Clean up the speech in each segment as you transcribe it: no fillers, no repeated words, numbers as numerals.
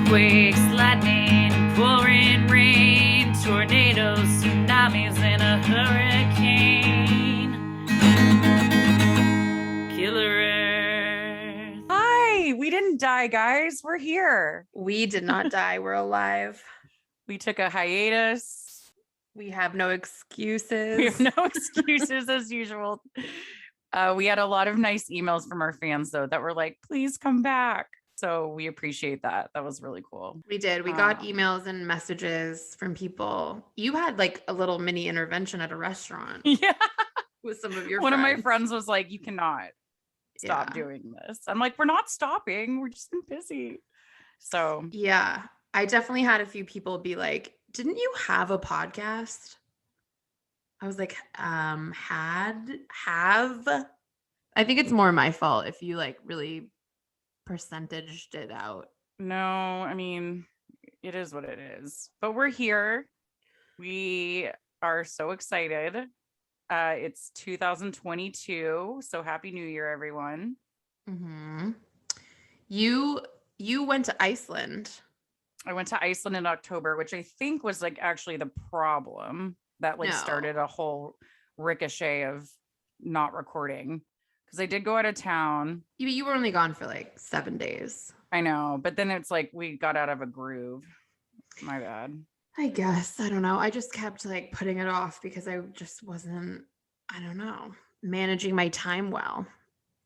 Earthquakes, lightning, pouring rain, tornadoes, tsunamis, and a hurricane. Killer Earth. Hi, we didn't die, guys. We're here. We did not die. We're alive. We took a hiatus. We have no excuses. We have no excuses as usual. We had a lot of nice emails from our fans, though, that were like, please come back. So we appreciate that. That was really cool. We did. We got emails and messages from people. You had like a little mini intervention at a restaurant. Yeah. With some of your One friends. of my friends was like, you cannot stop doing this. I'm like, we're not stopping. We're just busy. So yeah, I definitely had a few people be like, didn't you have a podcast? I was like, have. I think it's more my fault if you like really percentaged it out. no, I mean, it is what it is. But we're here. We are so excited. It's 2022. So happy New Year, everyone. Mm-hmm. You went to Iceland. I went to Iceland in October, which I think was like actually the problem that like started a whole ricochet of not recording. Because I did go out of town. You were only gone for like 7 days. I know, but then it's like we got out of a groove. My bad. I guess. I don't know. I just kept like putting it off because I just wasn't, I don't know, managing my time well.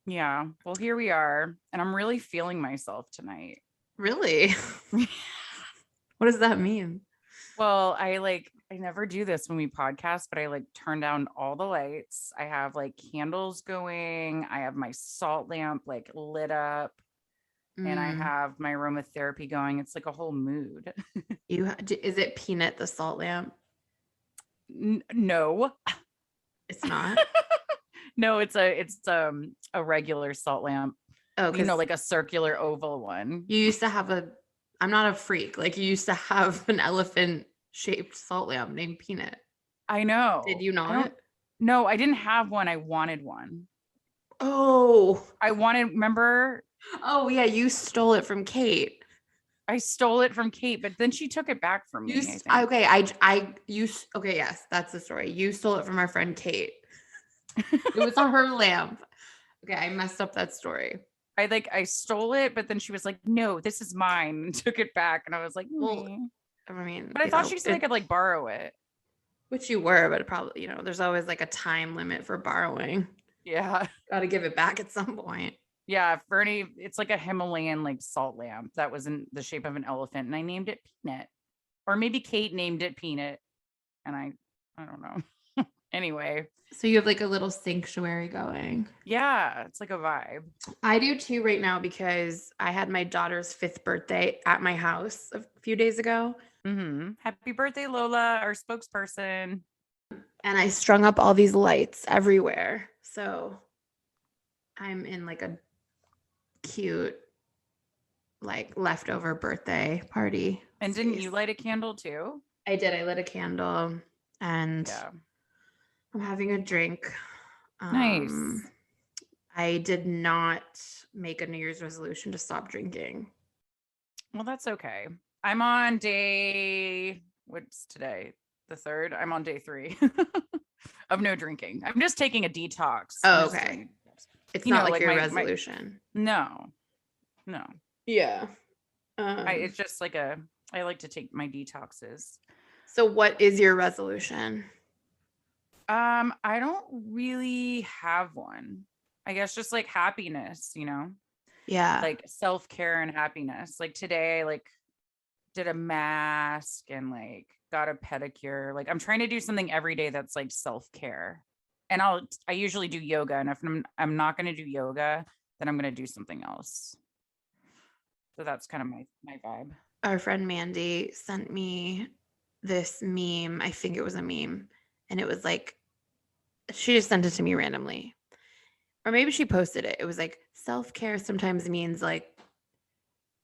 Yeah. Well, here we are. And I'm really feeling myself tonight. Really? What does that mean? Well, I never do this when we podcast, but I like turn down all the lights. I have like candles going. I have my salt lamp like lit up. And I have my aromatherapy going. It's like a whole mood. Is it Peanut the salt lamp? No. It's not? No, it's a regular salt lamp. Oh, you know, like a circular oval one. You used to have I'm not a freak. Like you used to have an elephant shaped salt lamp named Peanut. I know. Did you not? No, I didn't have one. I wanted one. Oh. Remember? Oh yeah, you stole it from Kate. I stole it from Kate, but then she took it back from me. Yes, that's the story. You stole it from our friend Kate. It was on her lamp. Okay, I messed up that story. I stole it, but then she was like, "No, this is mine," and took it back. And I was like, well, I mean, but I thought she said I could like borrow it. Which you were, but it probably, there's always like a time limit for borrowing. Yeah. Got to give it back at some point. Yeah, Fernie, it's like a Himalayan like salt lamp that was in the shape of an elephant, and I named it Peanut. Or maybe Kate named it Peanut, and I don't know. Anyway. So you have like a little sanctuary going. Yeah, it's like a vibe. I do too right now because I had my daughter's 5th birthday at my house a few days ago. Mm-hmm. Happy birthday, Lola, our spokesperson. And I strung up all these lights everywhere. So I'm in like a cute, like leftover birthday party. And didn't you light a candle too? I did. I lit a candle and I'm having a drink. Nice. I did not make a New Year's resolution to stop drinking. Well, that's okay. I'm on what's today? The 3rd? I'm on day 3 of no drinking. I'm just taking a detox. Oh, okay. It's not like your resolution. No. Yeah. It's just like I like to take my detoxes. So what is your resolution? I don't really have one. I guess just like happiness, Yeah. like self-care and happiness. Like today, I like did a mask and like got a pedicure. Like I'm trying to do something every day that's like self-care. And I usually do yoga. And if I'm not going to do yoga, then I'm going to do something else. So that's kind of my vibe. Our friend Mandy sent me this meme. I think it was a meme. And it was like, she just sent it to me randomly. Or maybe she posted it. It was like, self-care sometimes means like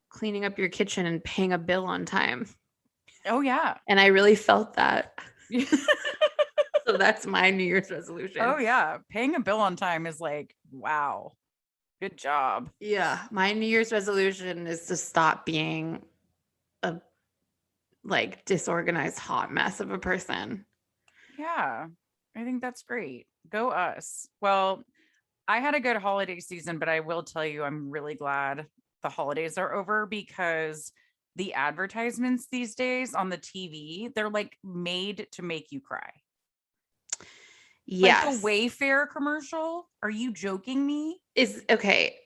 cleaning up your kitchen and paying a bill on time. Oh, yeah. And I really felt that. So that's my New Year's resolution. Oh, yeah. Paying a bill on time is like, wow. Good job. Yeah. My New Year's resolution is to stop being a like disorganized hot mess of a person. Yeah, I think that's great. Go us. Well, I had a good holiday season, but I will tell you, I'm really glad the holidays are over because the advertisements these days on the TV, they're like made to make you cry. Like the Yes. Wayfair commercial. Are you joking me? Is okay.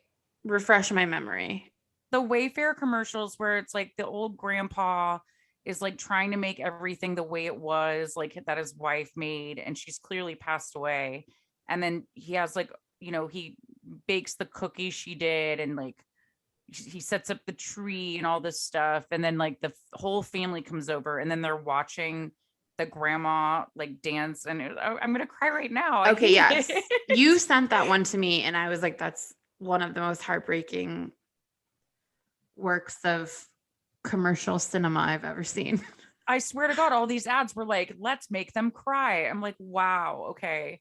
Refresh my memory. The Wayfair commercials where it's like the old grandpa is like trying to make everything the way it was, like that his wife made, and she's clearly passed away. And then he has like, he bakes the cookies she did, and like he sets up the tree and all this stuff. And then like the whole family comes over, and then they're watching the grandma like dance. And I'm gonna cry right now. Okay, yes. You sent that one to me, and I was like, that's one of the most heartbreaking works of commercial cinema I've ever seen. I swear to God, all these ads were like, let's make them cry. I'm like, wow, okay.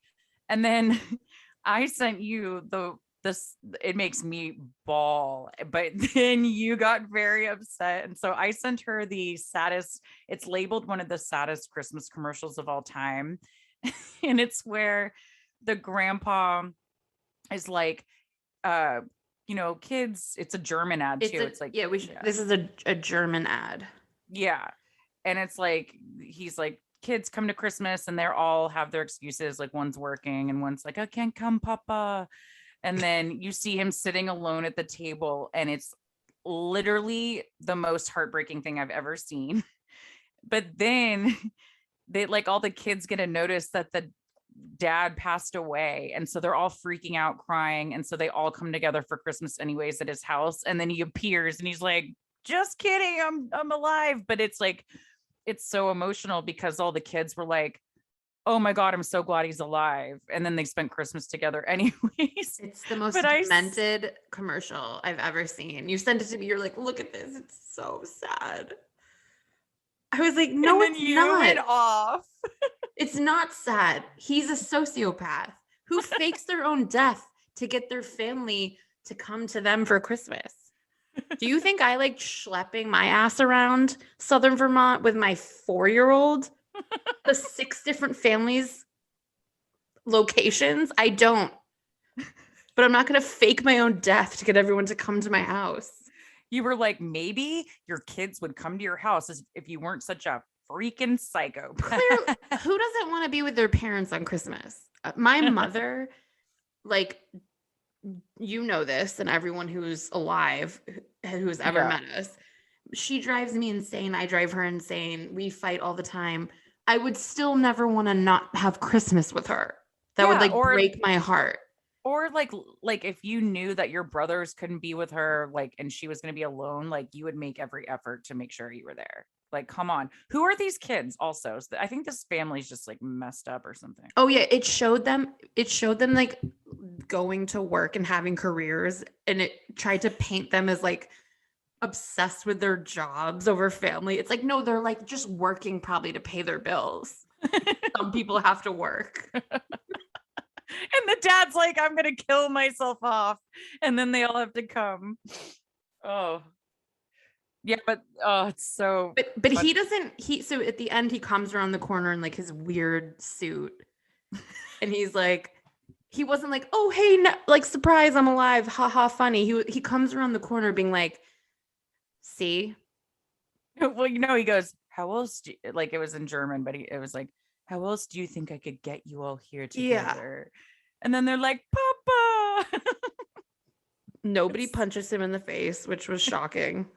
And then I sent you this, it makes me bawl, but then you got very upset. And so I sent her the saddest, it's labeled one of the saddest Christmas commercials of all time. And it's where the grandpa is like, kids, it's a German ad too. It's like, yeah, this is a German ad. Yeah. And it's like, he's like, kids come to Christmas and they're all have their excuses. Like one's working and one's like, I can't come, Papa. And then you see him sitting alone at the table, and it's literally the most heartbreaking thing I've ever seen. But then they like all the kids get a notice that the dad passed away, and so they're all freaking out, crying, and so they all come together for Christmas anyways at his house. And then he appears and he's like, just kidding, I'm alive. But it's like, it's so emotional because all the kids were like, oh my God, I'm so glad he's alive. And then they spent Christmas together anyways. It's the most demented commercial I've ever seen. You sent it to me, you're like, look at this, it's so sad. I was like, no, it's not. Went off. It's not sad. He's a sociopath who fakes their own death to get their family to come to them for Christmas. Do you think I like schlepping my ass around Southern Vermont with my 4-year-old? The 6 different families, locations? I don't. But I'm not going to fake my own death to get everyone to come to my house. You were like, maybe your kids would come to your house if you weren't such a freaking psycho. Clearly, who doesn't want to be with their parents on Christmas? My mother, like, you know this, and everyone who's alive, who's ever met us, she drives me insane. I drive her insane. We fight all the time. I would still never want to not have Christmas with her. That would like break my heart. Or like if you knew that your brothers couldn't be with her, like, and she was going to be alone, like you would make every effort to make sure you were there. Like, come on. Who are these kids also? I think this family's just like messed up or something. Oh yeah. It showed them like going to work and having careers, and it tried to paint them as like obsessed with their jobs over family. It's like, no, they're like just working probably to pay their bills. Some people have to work. And the dad's like, I'm going to kill myself off. And then they all have to come. Oh, yeah. But it's so, but he doesn't, so at the end, he comes around the corner in like his weird suit. And he's like, he wasn't like, oh, hey, no, like surprise, I'm alive. Ha ha. Funny. He comes around the corner being like, see? Well, he goes, how else like it was in German, but it was like, how else do you think I could get you all here together? Yeah. And then they're like, Papa. Nobody punches him in the face, which was shocking.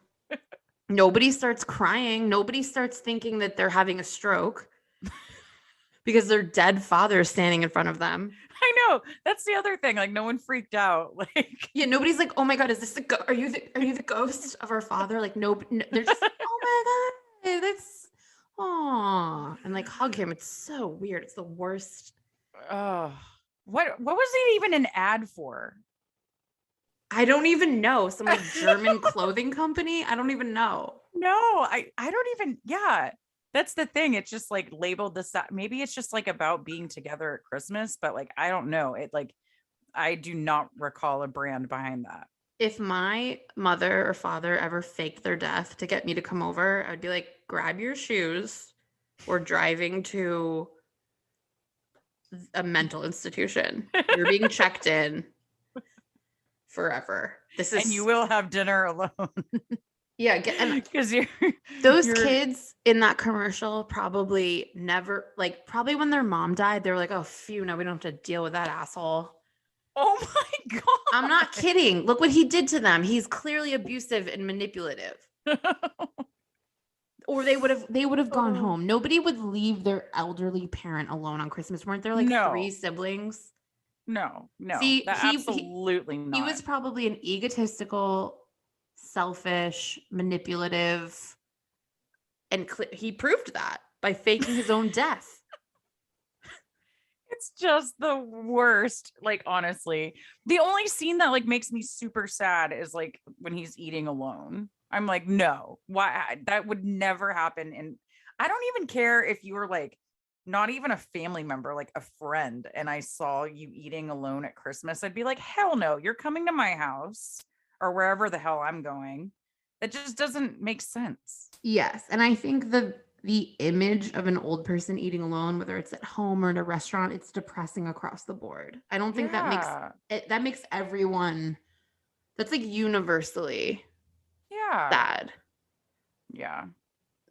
Nobody starts crying. Nobody starts thinking that they're having a stroke because their dead father is standing in front of them. I know. That's the other thing. Like no one freaked out. Like, yeah, nobody's like, oh my God, is this are you the ghost of our father? Like, no, they're just like, oh my God, that's. Oh, and like hug him. It's so weird. It's the worst. Oh, what was it even an ad for? I don't even know. Some like German clothing company. I don't even know. No, I don't even. Yeah, that's the thing. It's just like labeled this. Maybe it's just like about being together at Christmas, but like I don't know. It like I do not recall a brand behind that. If my mother or father ever faked their death to get me to come over, I'd be like, grab your shoes. We're driving to a mental institution. You're being checked in forever. This And you is will have dinner alone yeah. And because you're those you're kids in that commercial probably never probably when their mom died, they were like, oh phew, now we don't have to deal with that asshole. oh my god. I'm not kidding. Look what he did to them. He's clearly abusive and manipulative. Or they would have gone home. Nobody would leave their elderly parent alone on Christmas. Weren't there like No. 3 siblings? No. See, Absolutely not. He was probably an egotistical, selfish, manipulative, and he proved that by faking his own death. It's just the worst. Like, honestly, the only scene that like makes me super sad is like when he's eating alone. I'm like, no, why? That would never happen. And I don't even care if you were like not even a family member, like a friend, and I saw you eating alone at Christmas. I'd be like, hell no, you're coming to my house or wherever the hell I'm going. That just doesn't make sense. Yes, and I think the image of an old person eating alone, whether it's at home or in a restaurant, it's depressing across the board. I don't think that makes everyone, that's like universally sad. Yeah.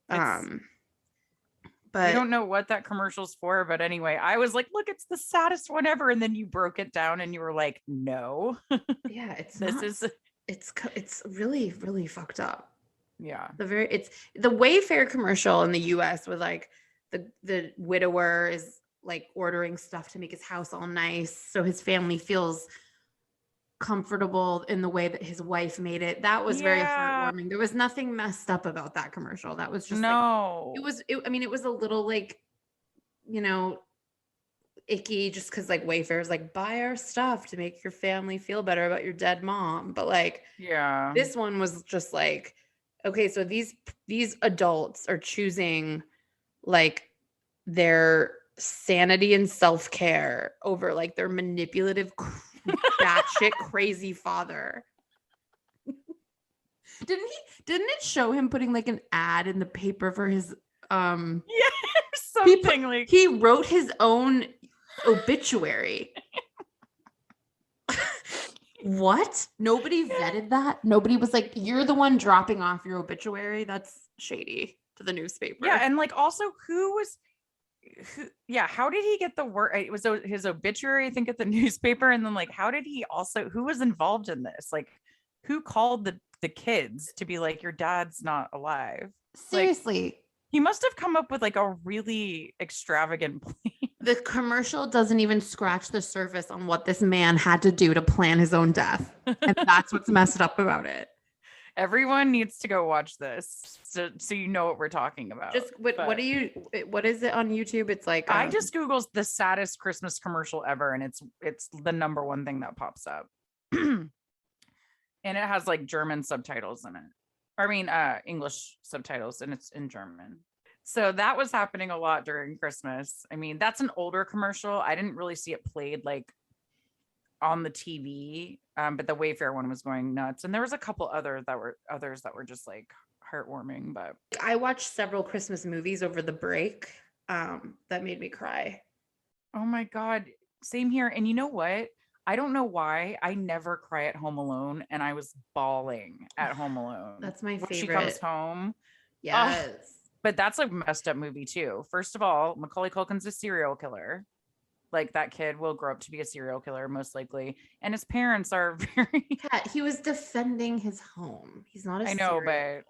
But I don't know what that commercial's for, but anyway, I was like, look, it's the saddest one ever. And then you broke it down and you were like, no. Yeah, it's really, really fucked up. Yeah. It's the Wayfair commercial in the US with like the widower is like ordering stuff to make his house all nice so his family feels comfortable in the way that his wife made it. That was very heartwarming. There was nothing messed up about that commercial. That was just no. Like, it was a little like, you know, icky just because like Wayfair is like, buy our stuff to make your family feel better about your dead mom. But like, this one was just like, okay, so these adults are choosing like their sanity and self-care over like their manipulative batshit crazy father. Didn't it show him putting like an ad in the paper for his something he wrote his own obituary. What? Nobody vetted that? Nobody was like, you're the one dropping off your obituary? That's shady to the newspaper. Yeah, and like also how did he get the word? It was his obituary, I think, at the newspaper. And then like, who was involved in this? Like, who called the kids to be like, your dad's not alive? Seriously. Like, he must have come up with like a really extravagant plan. The commercial doesn't even scratch the surface on what this man had to do to plan his own death. And that's what's messed up about it. Everyone needs to go watch this so you know what we're talking about. What is it on YouTube? It's like I just Googled the saddest Christmas commercial ever, and it's the number one thing that pops up. And it has like German subtitles in it. I mean English subtitles, and it's in German. So that was happening a lot during Christmas. I mean, that's an older commercial. I didn't really see it played like on the TV, but the Wayfair one was going nuts. And there was a couple others that were just like heartwarming. But I watched several Christmas movies over the break that made me cry. Oh my God. Same here. And you know what? I don't know why I never cry at Home Alone, and I was bawling at Home Alone. That's my favorite. When she comes home. Yes. But that's a messed up movie too. First of all, Macaulay Culkin's a serial killer. Like, that kid will grow up to be a serial killer most likely. And his parents are very... Yeah, he was defending his home. He's not a serial killer.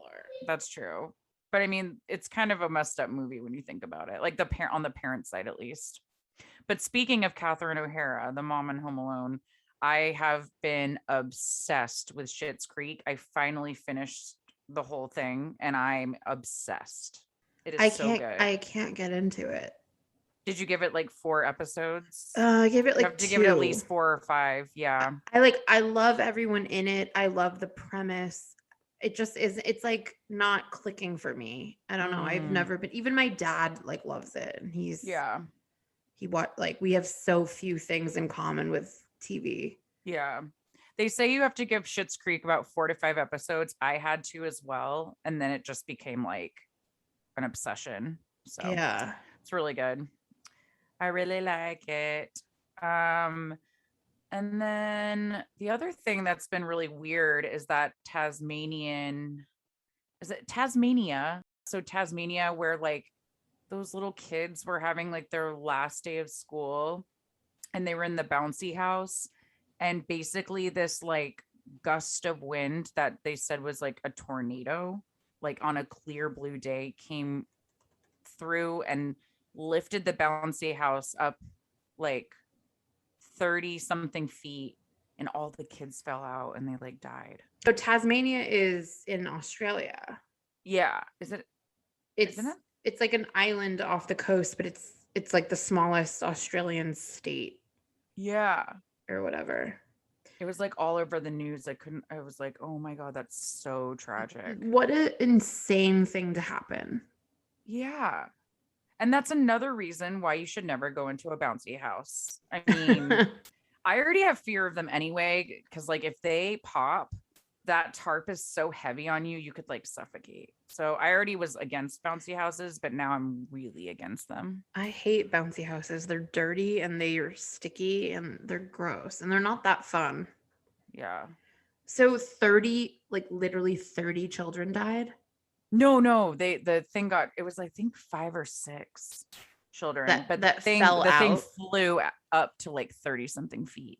That's true. But I mean, it's kind of a messed up movie when you think about it. Like on the parent side, at least. But speaking of Catherine O'Hara, the mom in Home Alone, I have been obsessed with Schitt's Creek. I finally finished the whole thing, and I'm obsessed. It is so good. I can't get into it. Did you give it like 4 episodes? I gave it like 2. You have to give it at least 4 or 5. Yeah. I love everyone in it. I love the premise. It just is. It's like not clicking for me. I don't know. I've never been. Even my dad like loves it, and we have so few things in common with TV. Yeah. They say you have to give Schitt's Creek about 4 to 5 episodes. I had to as well. And then it just became like an obsession. So Yeah. it's really good. I really like it. And then the other thing that's been really weird is that is it Tasmania? So Tasmania, where like those little kids were having like their last day of school and they were in the bouncy house. And basically this like gust of wind that they said was like a tornado, like on a clear blue day, came through and lifted the bouncy house up like 30 something feet, and all the kids fell out and they like died. So Tasmania is in Australia. Yeah. Isn't it? It's like an island off the coast, but it's like the smallest Australian state Yeah. or whatever. It was like all over the news. I was like, oh my God, that's so tragic. What an insane thing to happen. Yeah. And that's another reason why you should never go into a bouncy house. I mean, I already have fear of them anyway, because like if they pop, that tarp is so heavy on you, you could like suffocate. So I already was against bouncy houses, but now I'm really against them. I hate bouncy houses. They're dirty and they're sticky and they're gross and they're not that fun. Yeah. So 30, like literally 30 children died? No, the thing it was I think 5 or 6 children, but that the thing fell out? flew up to like 30 something feet.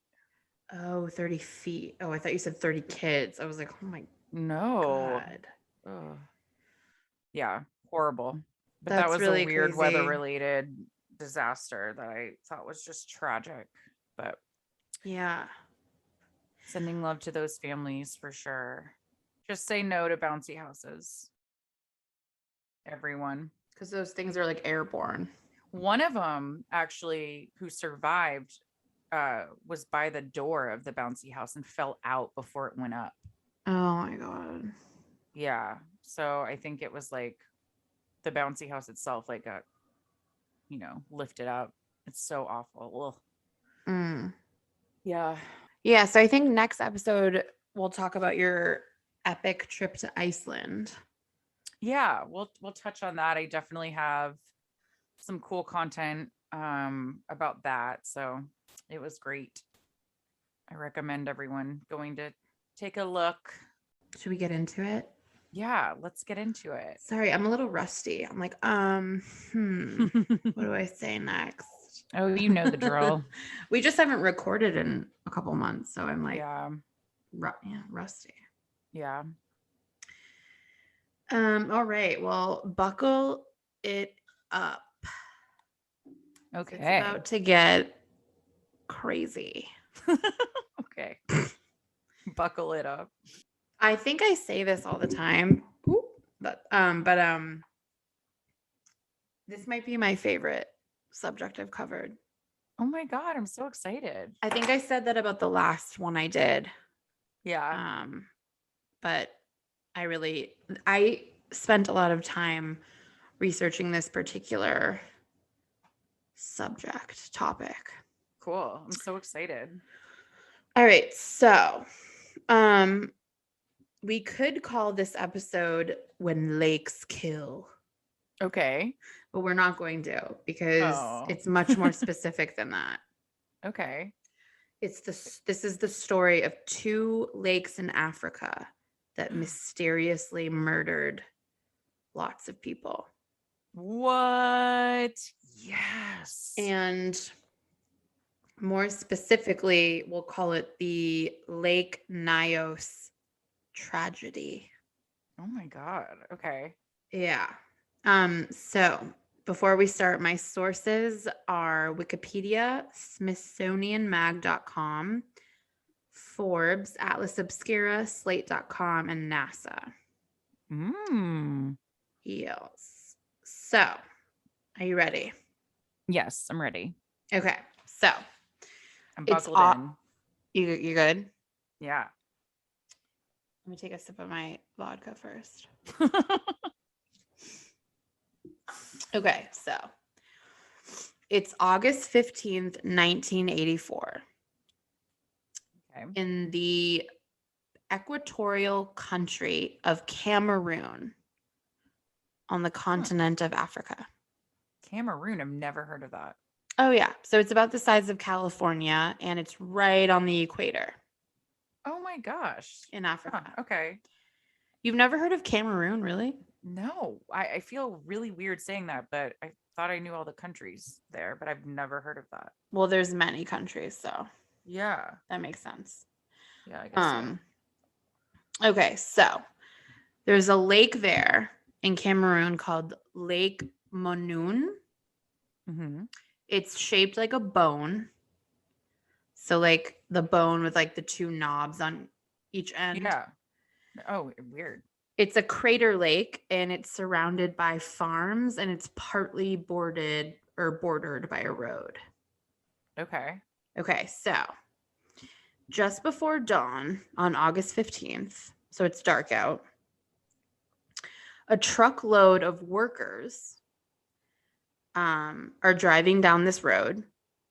Oh, 30 feet. Oh, I thought you said 30 kids. I was like, oh my No. God. Ugh. Yeah, horrible. But that That's was really a weird crazy. weather related disaster that I thought was just tragic. But Yeah. sending love to those families for sure. Just say no to bouncy houses. Everyone. Because those things are like airborne. One of them actually who survived was by the door of the bouncy house and fell out before it went up. Oh my God. Yeah. So I think it was like the bouncy house itself like got, lifted up. It's so awful. Yeah. Yeah. So I think next episode we'll talk about your epic trip to Iceland. Yeah, we'll touch on that. I definitely have some cool content about that. So it was great. I recommend everyone going to take a look. Should we get into it? Yeah, let's get into it. Sorry, I'm a little rusty. I'm like, what do I say next? Oh, you know the drill. We just haven't recorded in a couple months, so I'm like, yeah, rusty. Yeah. All right. Well, buckle it up. Okay. It's about to get crazy. Okay. Buckle it up. I think I say this all the time. But this might be my favorite subject I've covered. Oh my God, I'm so excited. I think I said that about the last one I did. Yeah. But I spent a lot of time researching this particular topic. Cool. I'm so excited. All right. So, we could call this episode When Lakes Kill. Okay. But we're not going to, because it's much more specific than that. Okay. This is the story of 2 lakes in Africa that mysteriously murdered lots of people. What? Yes. And more specifically, we'll call it the Lake Nyos tragedy. Oh my God. Okay. Yeah. So before we start, my sources are Wikipedia, SmithsonianMag.com, Forbes, Atlas Obscura, Slate.com, and NASA. Yes. So, are you ready? Yes, I'm ready. Okay. So, I'm buckled in. You good? Yeah. Let me take a sip of my vodka first. Okay, so it's August 15th, 1984. Okay. in the equatorial country of Cameroon on the continent of Africa. Cameroon. I've never heard of that. Oh, yeah. So it's about the size of California and it's right on the equator Oh my gosh. in Huh, Africa. okay. You've never heard of Cameroon, really? No, I feel really weird saying that, but I thought I knew all the countries there, but I've never heard of that. Well, there's many countries, so Yeah. that makes sense. Yeah, I guess so. Okay, so there's a lake there in Cameroon called Lake Monoun. Mm-hmm. It's shaped like a bone. So like the bone with like the two knobs on each end. Yeah. Oh, weird. It's a crater lake and it's surrounded by farms and it's partly bordered by a road. Okay. Okay, so just before dawn on August 15th, so it's dark out, a truckload of workers are driving down this road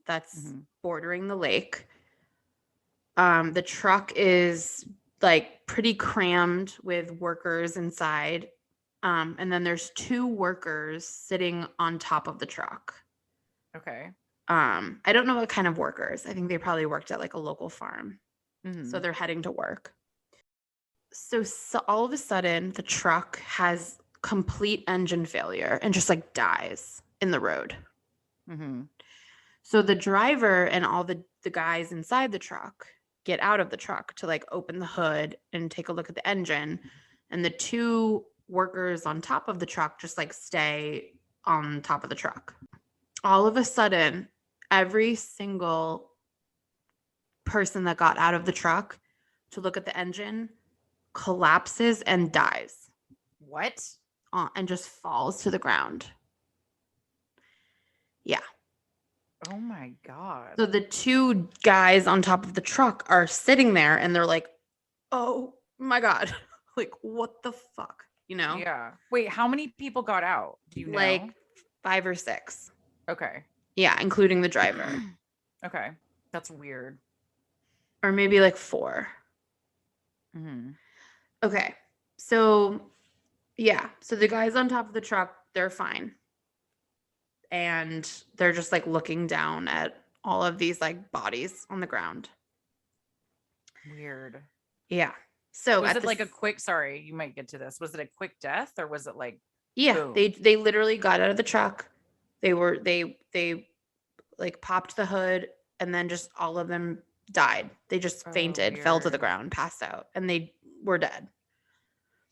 that's Mhm. bordering the lake. The truck is like pretty crammed with workers inside. And then there's two workers sitting on top of the truck. Okay. I don't know what kind of workers. I think they probably worked at like a local farm. Mhm. So they're heading to work. So all of a sudden, the truck has complete engine failure and just like dies in the road. Mm-hmm. So the driver and all the guys inside the truck get out of the truck to like open the hood and take a look at the engine. And the two workers on top of the truck just like stay on top of the truck. All of a sudden, every single person that got out of the truck to look at the engine collapses and dies What? and just falls to the ground. Yeah. Oh my God. So the two guys on top of the truck are sitting there and they're like, oh my God, like what the fuck, you know? Yeah. Wait, how many people got out? Do you know? Like 5 or 6. Okay. Yeah, including the driver. Okay. That's weird. Or maybe like 4. Mm-hmm. Okay. So yeah, so the guys on top of the truck, they're fine. And they're just like looking down at all of these like bodies on the ground. Weird. Yeah. So Was it like a quick, sorry, you might get to this. Was it a quick death or was it like yeah, boom? they literally got out of the truck. They like popped the hood and then just all of them died. They just fainted, fell to the weird. ground, passed out, and they were dead.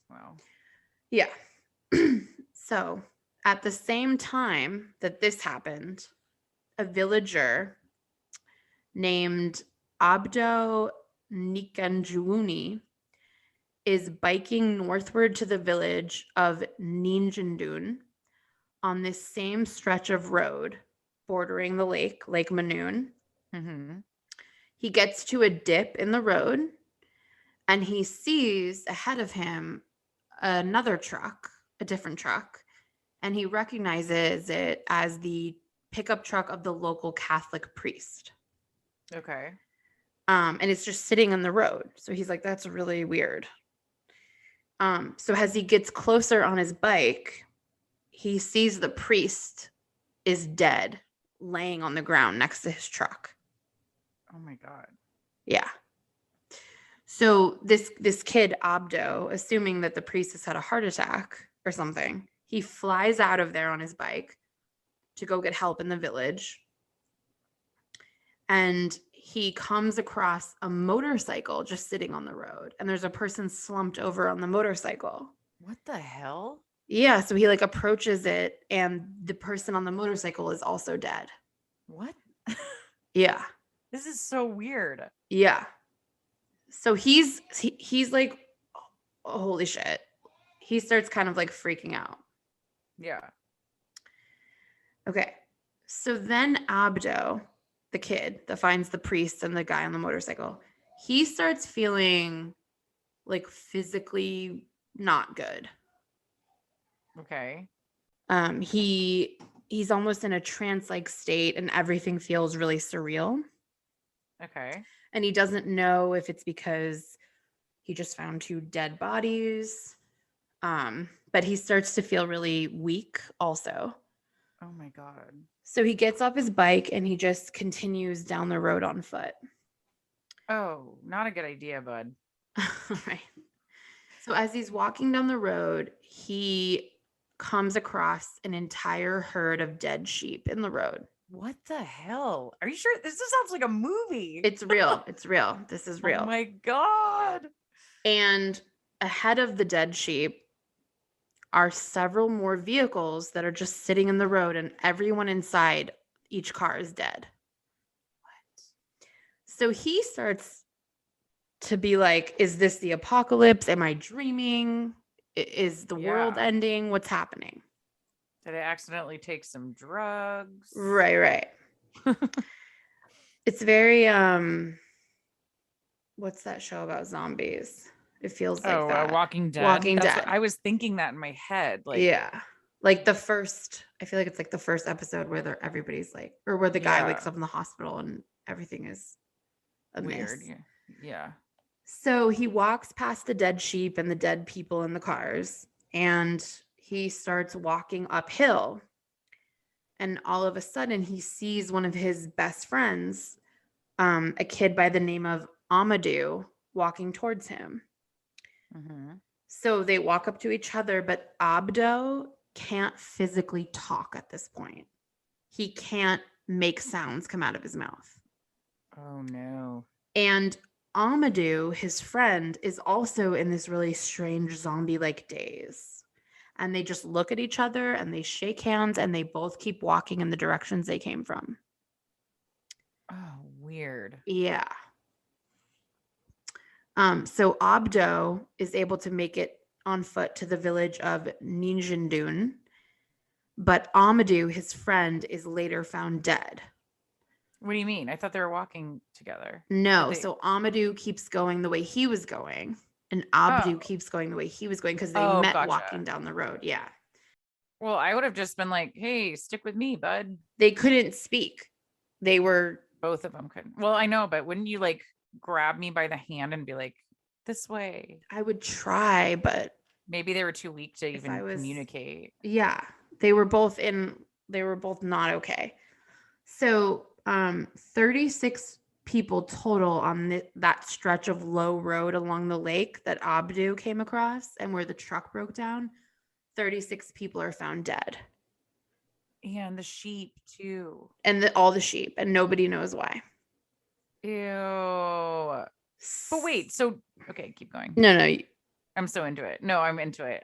Wow. Yeah. So at the same time that this happened, a villager named Abdo Nikanjuuni is biking northward to the village of Ninjandun on this same stretch of road bordering the lake, Lake Manoon. Mm-hmm. He gets to a dip in the road and he sees ahead of him another truck, a different truck, and he recognizes it as the pickup truck of the local Catholic priest. Okay. And it's just sitting on the road. So he's like, that's really weird. So as he gets closer on his bike, he sees the priest is dead, laying on the ground next to his truck. Oh my God. Yeah. So this kid, Abdo, assuming that the priest has had a heart attack or something, he flies out of there on his bike to go get help in the village. And he comes across a motorcycle just sitting on the road. And there's a person slumped over on the motorcycle. What the hell? Yeah. So he like approaches it and the person on the motorcycle is also dead. What? Yeah. This is so weird. Yeah. So he's like, oh, holy shit. He starts kind of like freaking out. Yeah. Okay. So then Abdo, the kid that finds the priest and the guy on the motorcycle, he starts feeling like physically not good. Okay. He's almost in a trance-like state and everything feels really surreal. Okay. And he doesn't know if it's because he just found 2 dead bodies. But he starts to feel really weak also. Oh my God. So he gets off his bike and he just continues down the road on foot. Oh, not a good idea, bud. Right. So as he's walking down the road, he comes across an entire herd of dead sheep in the road. What the hell? Are you sure? This just sounds like a movie. It's real. It's real. This is Oh real. my God. And ahead of the dead sheep are several more vehicles that are just sitting in the road, and everyone inside each car is dead. What? So he starts to be like, is this the apocalypse? Am I dreaming? Is the world Yeah. ending? What's happening? Did I accidentally take some drugs? Right. It's very what's that show about zombies? It feels like that. Walking Dead. Walking That's Dead. what I was thinking that in my head. Like, Yeah. Like the first, I feel like it's like the first episode where everybody's like, or where the guy wakes Yeah. up in the hospital and everything is amiss. Weird. Yeah. So he walks past the dead sheep and the dead people in the cars, and he starts walking uphill. And all of a sudden, he sees one of his best friends, a kid by the name of Amadou, walking towards him. Mm-hmm. So they walk up to each other, but Abdo can't physically talk at this point. He can't make sounds come out of his mouth. Oh no. And Amadou, his friend, is also in this really strange zombie-like daze. And they just look at each other and they shake hands and they both keep walking in the directions they came from. Oh, weird. Yeah. So Abdo is able to make it on foot to the village of Ninjindun, but Amadou, his friend, is later found dead. What do you mean? I thought they were walking together. No, so Amadou keeps going the way he was going, and Abdu keeps going the way he was going because they met gotcha. walking down the road. Yeah. Well, I would have just been like, hey, stick with me, bud. They couldn't speak. They were Both of them couldn't. Well, I know, but wouldn't you like grab me by the hand and be like, this way? I would try, but Maybe they were too weak to even I was- communicate. yeah, they were both not okay. So 36 people total on that stretch of low road along the lake that Abdu came across and where the truck broke down. 36 people are found dead. And the sheep too. And all the sheep, and nobody knows why. Ew. But wait, so okay, keep going. No. I'm so into it. No, I'm into it.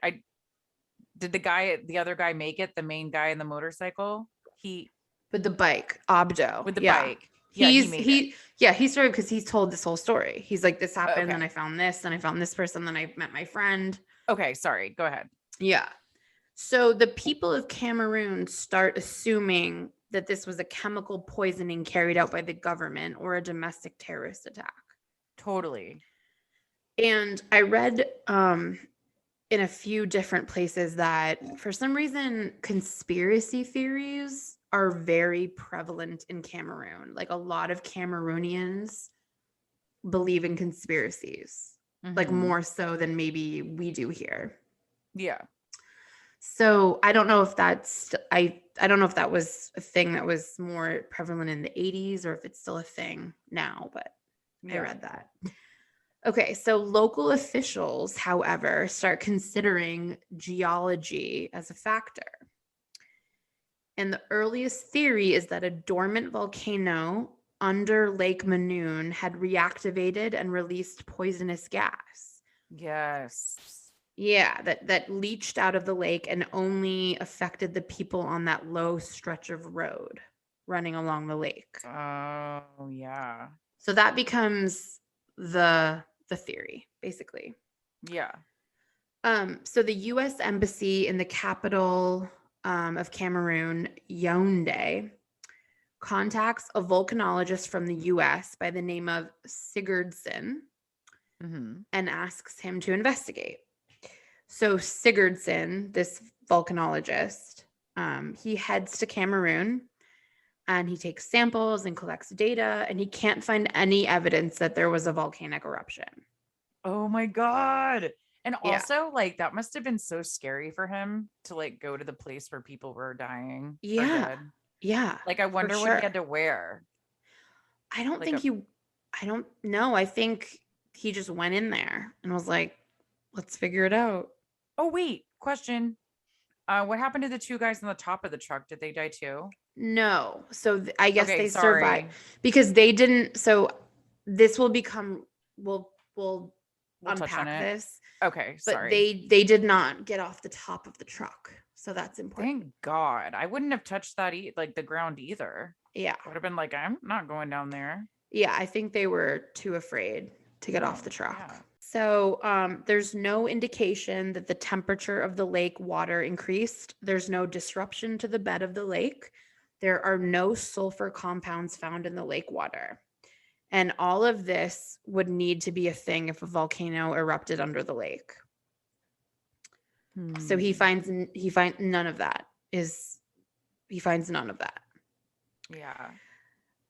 Did the other guy make it? The main guy in the motorcycle? With the bike, Abdo. With the yeah. bike. Yeah, he started because he's told this whole story. He's like, this happened, Okay. then I found this, then I found this person, then I met my friend. Okay, sorry. Go ahead. Yeah. So the people of Cameroon start assuming that this was a chemical poisoning carried out by the government or a domestic terrorist attack. Totally. And I read in a few different places that for some reason conspiracy theories are very prevalent in Cameroon. Like a lot of Cameroonians believe in conspiracies, like Mhm. more so than maybe we do here. Yeah. So I don't know if I don't know if that was a thing that was more prevalent in the 80s or if it's still a thing now, but I read that. Okay, so local officials, however, start considering geology as a factor. And the earliest theory is that a dormant volcano under Lake Manoon had reactivated and released poisonous gas. Yes. Yeah, that leached out of the lake and only affected the people on that low stretch of road running along the lake. Oh, yeah. So that becomes the theory, basically. Yeah. So the U.S. Embassy in the capital of Cameroon, Yaoundé, contacts a volcanologist from the U.S. by the name of Sigurdsson Mm-hmm. and asks him to investigate. So Sigurdsson, this volcanologist, he heads to Cameroon and he takes samples and collects data, and he can't find any evidence that there was a volcanic eruption. Oh my God. And Yeah. also, like, that must have been so scary for him to like go to the place where people were dying or Yeah. dead. Yeah. Like, I wonder what he had to wear. I don't Like think I don't know. I think he just went in there and was like, let's figure it out. Oh, wait, question. What happened to the two guys on the top of the truck? Did they die too? No. So I guess Okay, they sorry. survived because they didn't. So this will become, we'll We'll touch on unpack it. this. Okay, But sorry. they did not get off the top of the truck. So that's important. Thank God. I wouldn't have touched that like the ground either. Yeah. I would have been like, I'm not going down there. Yeah. I think they were too afraid to get off the truck. Yeah. So there's no indication that the temperature of the lake water increased. There's no disruption to the bed of the lake. There are no sulfur compounds found in the lake water. And all of this would need to be a thing if a volcano erupted under the lake. So he finds none of that. He finds none of that. Yeah.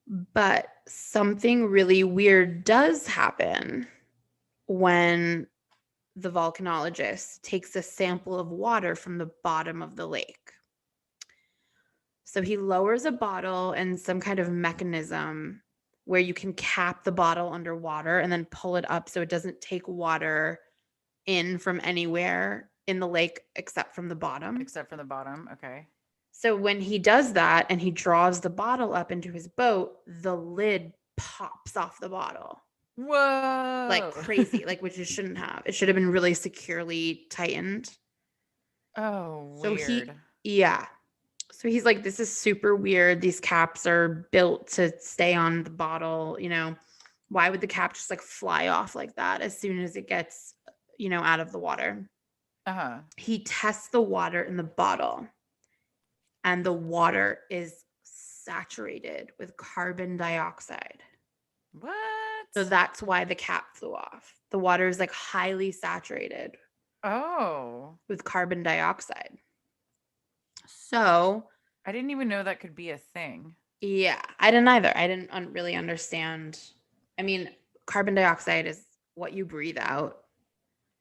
But something really weird does happen when the volcanologist takes a sample of water from the bottom of the lake. So he lowers a bottle and some kind of mechanism where you can cap the bottle underwater and then pull it up so it doesn't take water in from anywhere in the lake except from the bottom. Except for the bottom. Okay. So when he does that and he draws the bottle up into his boat, the lid pops off the bottle. Whoa. Like crazy, like which it shouldn't have. It should have been really securely tightened. Oh, So weird. So he's like, this is super weird. These caps are built to stay on the bottle. Why would the cap just like fly off like that as soon as it gets, out of the water? Uh-huh. He tests the water in the bottle, and the water is saturated with carbon dioxide. What? So that's why the cap flew off. The water is like highly saturated with carbon dioxide. So I didn't even know that could be a thing. Yeah, I didn't either. I didn't really understand. I mean, carbon dioxide is what you breathe out.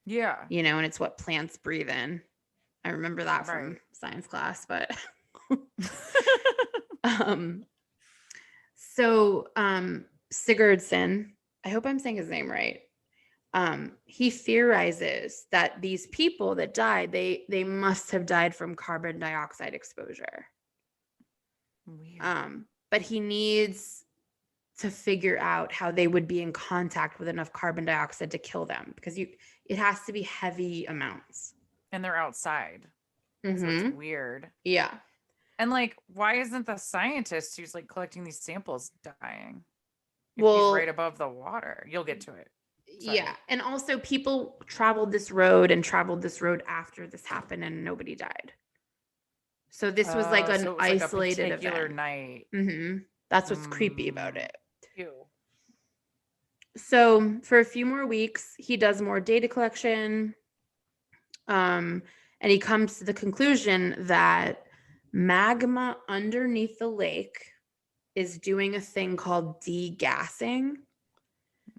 Yeah. And it's what plants breathe in. I remember that from Right. science class, but so Sigurdsson, I hope I'm saying his name right. He theorizes that these people that died, they must have died from carbon dioxide exposure. Weird. But he needs to figure out how they would be in contact with enough carbon dioxide to kill them, because it has to be heavy amounts. And they're outside. Mm-hmm. So it's weird. Yeah. And like, why isn't the scientist who's like collecting these samples dying? If Well, he's right above the water. You'll get to it. Sorry. Yeah. And also people traveled this road after this happened and nobody died. So this was like an isolated like a particular event. night. Mm-hmm. That's what's creepy about it. Ew. So for a few more weeks, he does more data collection. And he comes to the conclusion that magma underneath the lake is doing a thing called degassing.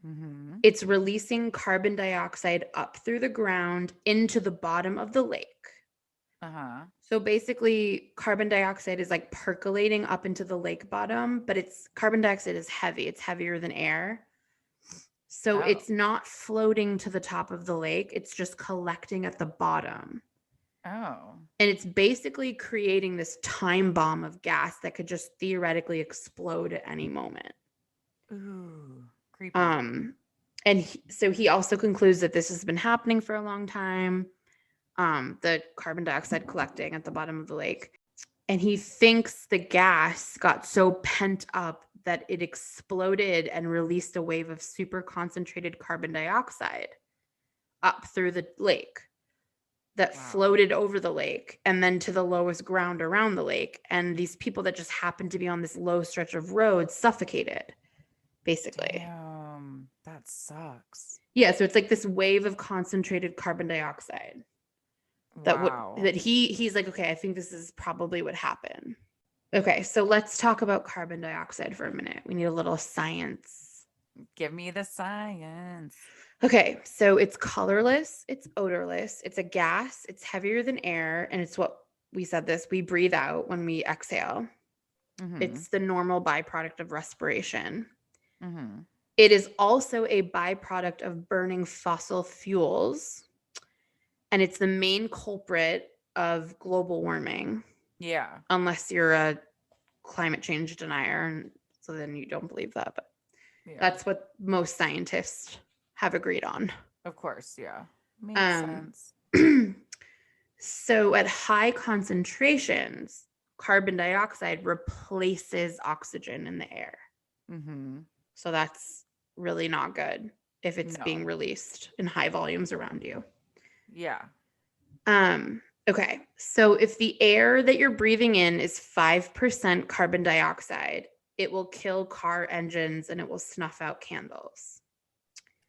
Mm-hmm. It's releasing carbon dioxide up through the ground into the bottom of the lake. Uh-huh. So basically, carbon dioxide is like percolating up into the lake bottom, but carbon dioxide is heavy. It's heavier than air. So it's not floating to the top of the lake. It's just collecting at the bottom. Oh. And it's basically creating this time bomb of gas that could just theoretically explode at any moment. Ooh. Creepy. So he also concludes that this has been happening for a long time. The carbon dioxide collecting at the bottom of the lake. And he thinks the gas got so pent up that it exploded and released a wave of super concentrated carbon dioxide up through the lake that floated over the lake and then to the lowest ground around the lake. And these people that just happened to be on this low stretch of road suffocated, basically. Damn, that sucks. Yeah, so it's like this wave of concentrated carbon dioxide. That he's like, okay, I think this is probably what happened. Okay, so let's talk about carbon dioxide for a minute. We need a little science. Give me the science. Okay, so it's colorless, it's odorless, it's a gas, it's heavier than air, and it's what we said this we breathe out when we exhale. Mm-hmm. It's the normal byproduct of respiration. Mm-hmm. It is also a byproduct of burning fossil fuels, and it's the main culprit of global warming, Yeah. unless you're a climate change denier, and so then you don't believe that. But Yeah. that's what most scientists have agreed on. Of course. Yeah. Makes sense. So at high concentrations, carbon dioxide replaces oxygen in the air. Mm-hmm. So that's really not good if it's being No. released in high volumes around you. Yeah. Okay. So if the air that you're breathing in is 5% carbon dioxide, it will kill car engines and it will snuff out candles.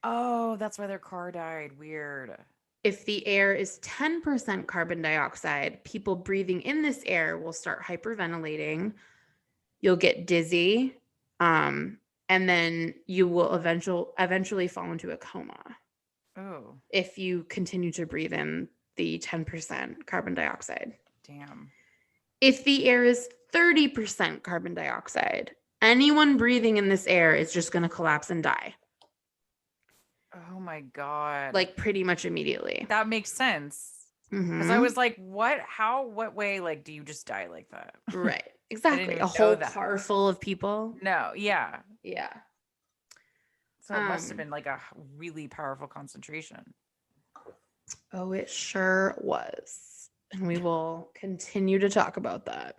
Oh, that's why their car died. Weird. If the air is 10% carbon dioxide, people breathing in this air will start hyperventilating. You'll get dizzy. And then you will eventually fall into a coma Oh, if you continue to breathe in the 10% carbon dioxide. damn. If the air is 30% carbon dioxide, anyone breathing in this air is just going to collapse and die, Oh my God. like pretty much immediately. That makes sense. Because I was like, what? How? What way? Like, do you just die like that? Right. Exactly. even A know whole that. car full of people. No. Yeah. Yeah. So it must have been like a really powerful concentration. Oh, it sure was. And we will continue to talk about that.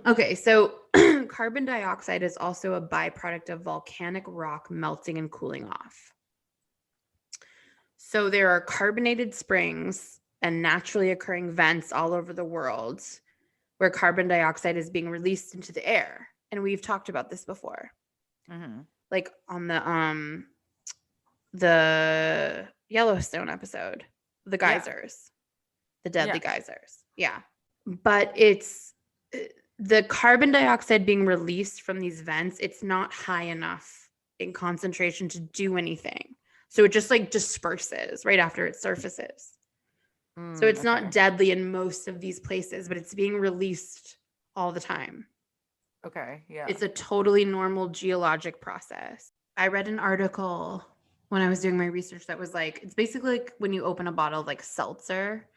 Okay, so carbon dioxide is also a byproduct of volcanic rock melting and cooling off. So there are carbonated springs and naturally occurring vents all over the world where carbon dioxide is being released into the air. And we've talked about this before. Mm-hmm. Like on the Yellowstone episode, the geysers, the deadly geysers. Yeah. But it's the carbon dioxide being released from these vents, it's not high enough in concentration to do anything. So it just like disperses right after it surfaces. So it's not deadly in most of these places, but it's being released all the time. Okay. Yeah. It's a totally normal geologic process. I read an article when I was doing my research that was like, it's basically like when you open a bottle of like seltzer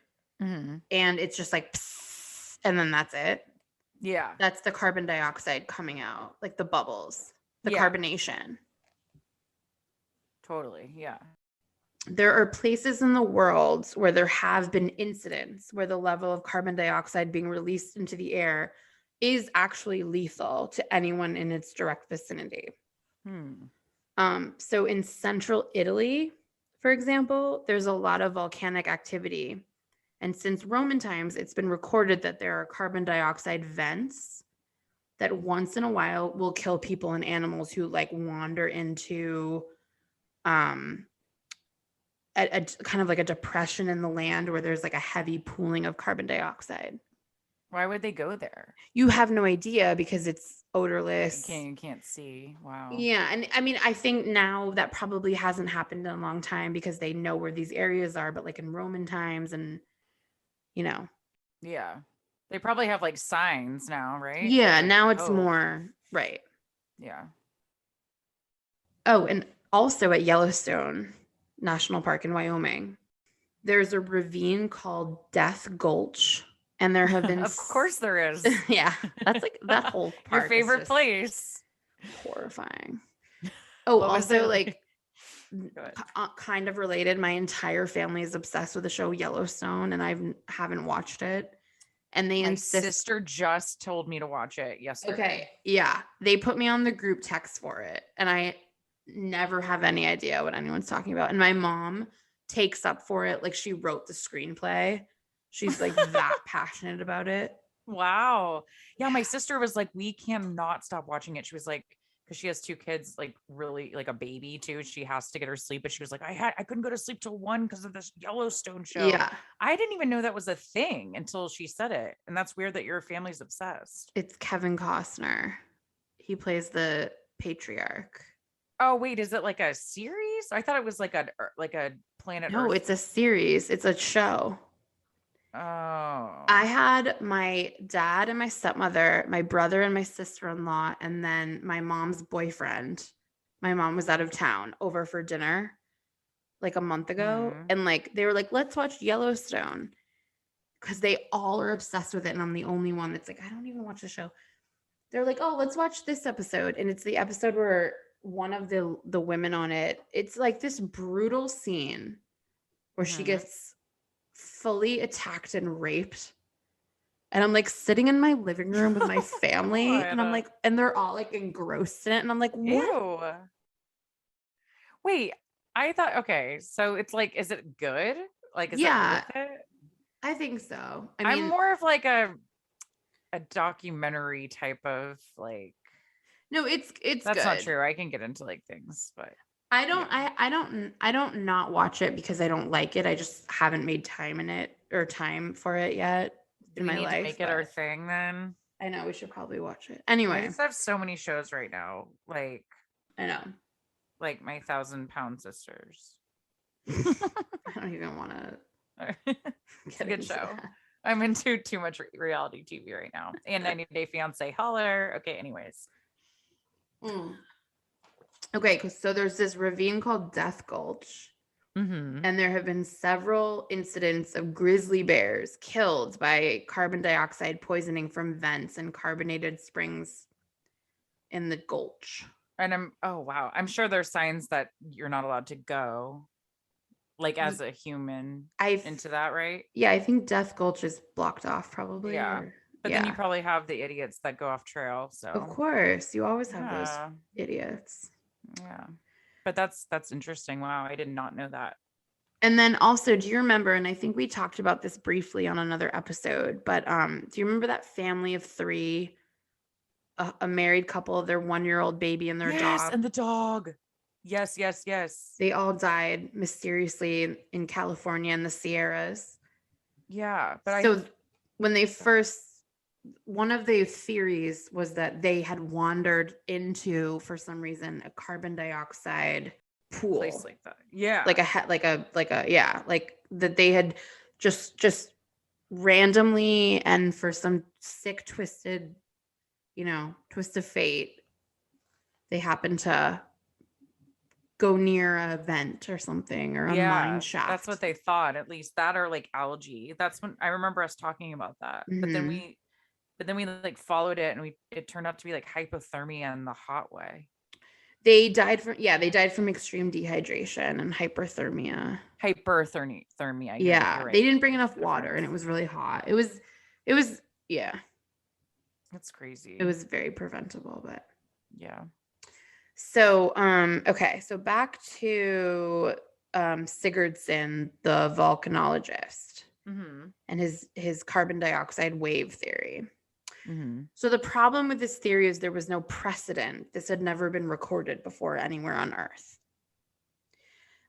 Mm-hmm. and it's just like, psst, and then that's it. Yeah. That's the carbon dioxide coming out, like the bubbles, the carbonation. Totally. Yeah. There are places in the world where there have been incidents where the level of carbon dioxide being released into the air is actually lethal to anyone in its direct vicinity. So in central Italy, for example, there's a lot of volcanic activity. And since Roman times, it's been recorded that there are carbon dioxide vents that once in a while will kill people and animals who like wander into a kind of like a depression in the land where there's like a heavy pooling of carbon dioxide. Why would they go there? You have no idea because it's odorless. You can't see. Wow. Yeah. And I mean, I think now that probably hasn't happened in a long time because they know where these areas are, but like in Roman times and, you know. Yeah. They probably have like signs now, right? Yeah. Like, now it's more, right. Yeah. Oh, and also at Yellowstone National Park in Wyoming, there's a ravine called Death Gulch. And there have been of course there is. Yeah, that's like that whole park. Your favorite place. Horrifying. Oh, also like kind of related. My entire family is obsessed with the show Yellowstone, and I haven't watched it. And they insist. My sister just told me to watch it yesterday. Okay, yeah, they put me on the group text for it, and I never have any idea what anyone's talking about. And my mom takes up for it, like she wrote the screenplay. She's like that passionate about it. Wow. Yeah, my sister was like, we cannot stop watching it. She was like, because she has 2 kids, like really like a baby too. She has to get her sleep, but she was like, I couldn't go to sleep till 1 because of this Yellowstone show. Yeah. I didn't even know that was a thing until she said it. And that's weird that your family's obsessed. It's Kevin Costner. He plays the patriarch. Oh, wait, is it like a series? I thought it was like a Planet No, Earth. it's a series. It's a show. Oh. I had my dad and my stepmother, my brother and my sister-in-law, and then my mom's boyfriend. My mom was out of town over for dinner like a month ago. Mhm. And like they were like, let's watch Yellowstone. Because they all are obsessed with it. And I'm the only one that's like, I don't even watch the show. They're like, oh, let's watch this episode. And it's the episode where one of the women on it, it's like this brutal scene where she Mhm. gets fully attacked and raped. And I'm like sitting in my living room with my family, and I'm God. like, and they're all like engrossed in it. And I'm like, what? Ew. Wait, I thought, okay, so it's like, is it good? Like, is Yeah. it worth it? I think so. I I'm mean, more of like a documentary type of like, no, it's that's good. not true. I can get into like things, but I don't yeah. I don't not watch it because I don't like it. I just haven't made time in it or time for it yet Do in we my need to life. make it our But thing then? I know we should probably watch it. I Anyway, just have so many shows right now, I know. like my 1,000-Pound Sisters. I don't even want to It's a good show. I'm into too much reality TV right now. And 90 Day Fiance, holler. Okay, anyways. Okay, so there's this ravine called Death Gulch, and there have been several incidents of grizzly bears killed by carbon dioxide poisoning from vents and carbonated springs in the gulch. And oh wow, I'm sure there's signs that you're not allowed to go, like as a human, into that, right? Yeah, I think Death Gulch is blocked off probably. Yeah. But then you probably have the idiots that go off trail. So of course, you always have yeah. those idiots. Yeah. But that's interesting. Wow, I did not know that. And then also, do you remember, and I think we talked about this briefly on another episode, but do you remember that family of 3, a married couple, their 1-year-old baby and their dog? And the dog. Yes. They all died mysteriously in California in the Sierras. Yeah. But so when they first, one of the theories was that they had wandered into, for some reason, a carbon dioxide pool, place like that. Yeah. like that they had just randomly, and for some sick, twisted twist of fate, they happened to go near a vent or something, or a mine shaft. That's what they thought, at least. That or like algae. That's when I remember us talking about that. But then we like followed it, and it turned out to be like hypothermia in the hot way. They died from extreme dehydration and hyperthermia. Hyperthermia. Yeah, right. They didn't bring enough water, and it was really hot. It was yeah. That's crazy. It was very preventable, but yeah. So okay, so back to Sigurdsson, the volcanologist, and his carbon dioxide wave theory. So the problem with this theory is there was no precedent. This had never been recorded before anywhere on Earth,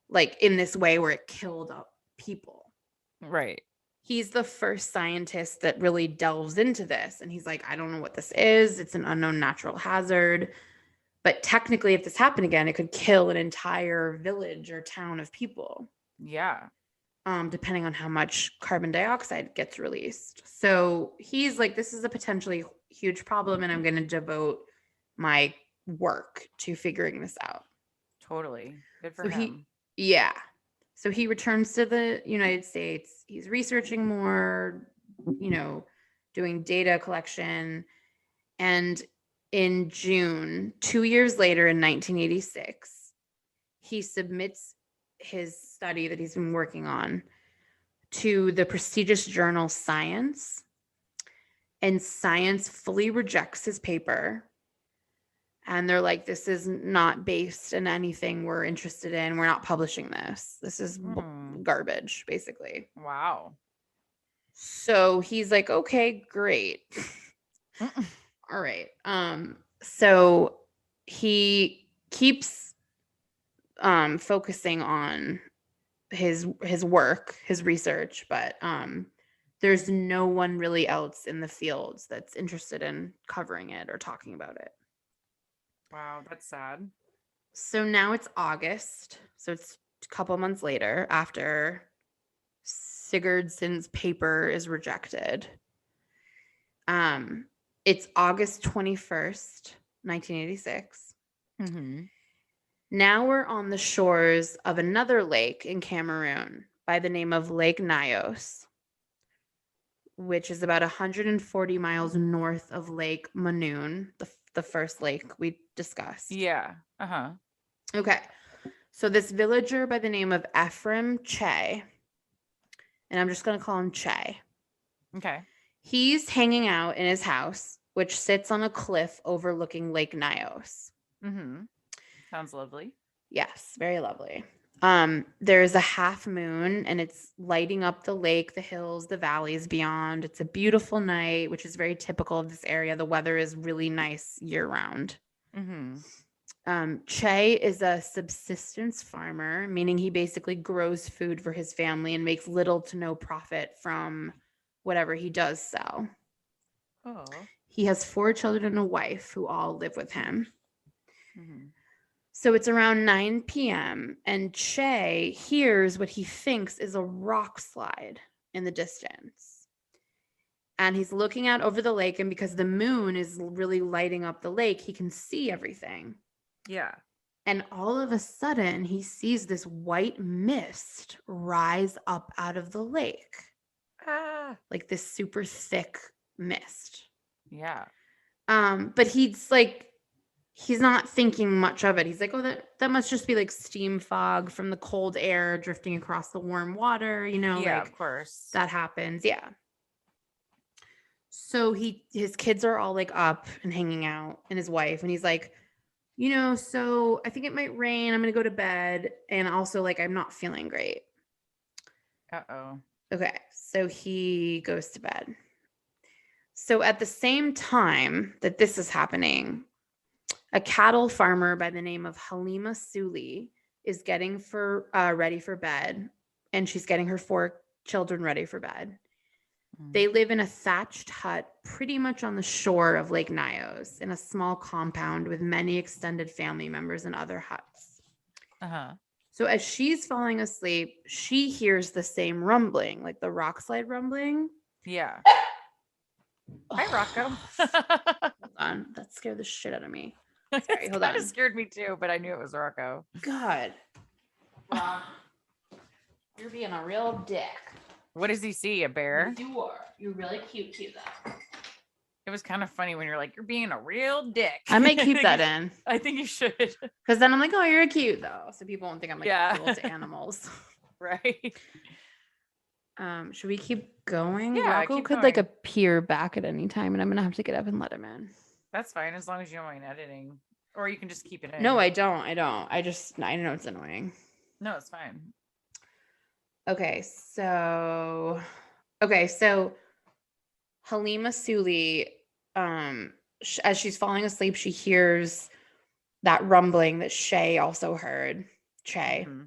like in this way where it killed people. Right. He's the first scientist that really delves into this, and he's like, I don't know what this is. It's an unknown natural hazard, but technically, if this happened again, it could kill an entire village or town of people. Yeah. Depending on how much carbon dioxide gets released. So he's like, this is a potentially huge problem, and I'm going to devote my work to figuring this out. Totally. Good for him. So he returns to the United States. He's researching more, doing data collection. And in June, 2 years later, in 1986, he submits his study that he's been working on to the prestigious journal Science, and Science fully rejects his paper, and they're like, this is not based in anything we're interested in. We're not publishing this. This is garbage, basically. Wow. So he's like, okay, great. All right. So he keeps focusing on his work, his research, but there's no one really else in the fields that's interested in covering it or talking about it. Wow, that's sad. So now it's August. So it's a couple months later after Sigurdsson's paper is rejected. It's August 21st, 1986. Mm-hmm. Now we're on the shores of another lake in Cameroon by the name of Lake Nyos, which is about 140 miles north of Lake Manoon, the first lake we discussed. Yeah. Uh-huh. Okay. So this villager by the name of Ephraim Che, and I'm just going to call him Che. Okay. He's hanging out in his house, which sits on a cliff overlooking Lake Nyos. Mm-hmm. Sounds lovely. Yes, very lovely. There's a half moon and it's lighting up the lake, the hills, the valleys beyond. It's a beautiful night, which is very typical of this area. The weather is really nice year round. Mm-hmm. Che is a subsistence farmer, meaning he basically grows food for his family and makes little to no profit from whatever he does sell. Oh. He has 4 children and a wife who all live with him. Mm-hmm. So it's around 9 p.m. and Che hears what he thinks is a rock slide in the distance. And he's looking out over the lake, and because the moon is really lighting up the lake, he can see everything. Yeah. And all of a sudden, he sees this white mist rise up out of the lake. Ah. Like this super thick mist. Yeah. But he's not thinking much of it. He's like, oh, that must just be like steam fog from the cold air drifting across the warm water, Yeah, like of course. that happens. Yeah. So his kids are all like up and hanging out, and his wife, and he's like, so I think it might rain. I'm going to go to bed. And also like, I'm not feeling great. Uh-oh. Okay. So he goes to bed. So at the same time that this is happening, a cattle farmer by the name of Halima Suli is getting ready for bed, and she's getting her 4 children ready for bed. They live in a thatched hut pretty much on the shore of Lake Nyos in a small compound with many extended family members and other huts. Uh-huh. So as she's falling asleep, she hears the same rumbling, like the rock slide rumbling. Yeah. Hi, Rocco. Hold on. That scared the shit out of me. Sorry, hold on. It scared me too, but I knew it was Rocco. God. Rock, you're being a real dick. What does he see? A bear? You are. You're really cute too, though. It was kind of funny when you're like, you're being a real dick. I might keep that in. I think you should. Because then I'm like, oh, you're cute though. So people won't think I'm like cruel to animals. Right. Should we keep going? Yeah, Rocco keep could going. like appear back at any time, and I'm gonna have to get up and let him in. That's fine as long as you don't mind editing. Or you can just keep it in. No, I don't. I know it's annoying. No, it's fine. Okay, so Halima Suli, as she's falling asleep, she hears that rumbling that Che also heard. Che. Mm-hmm.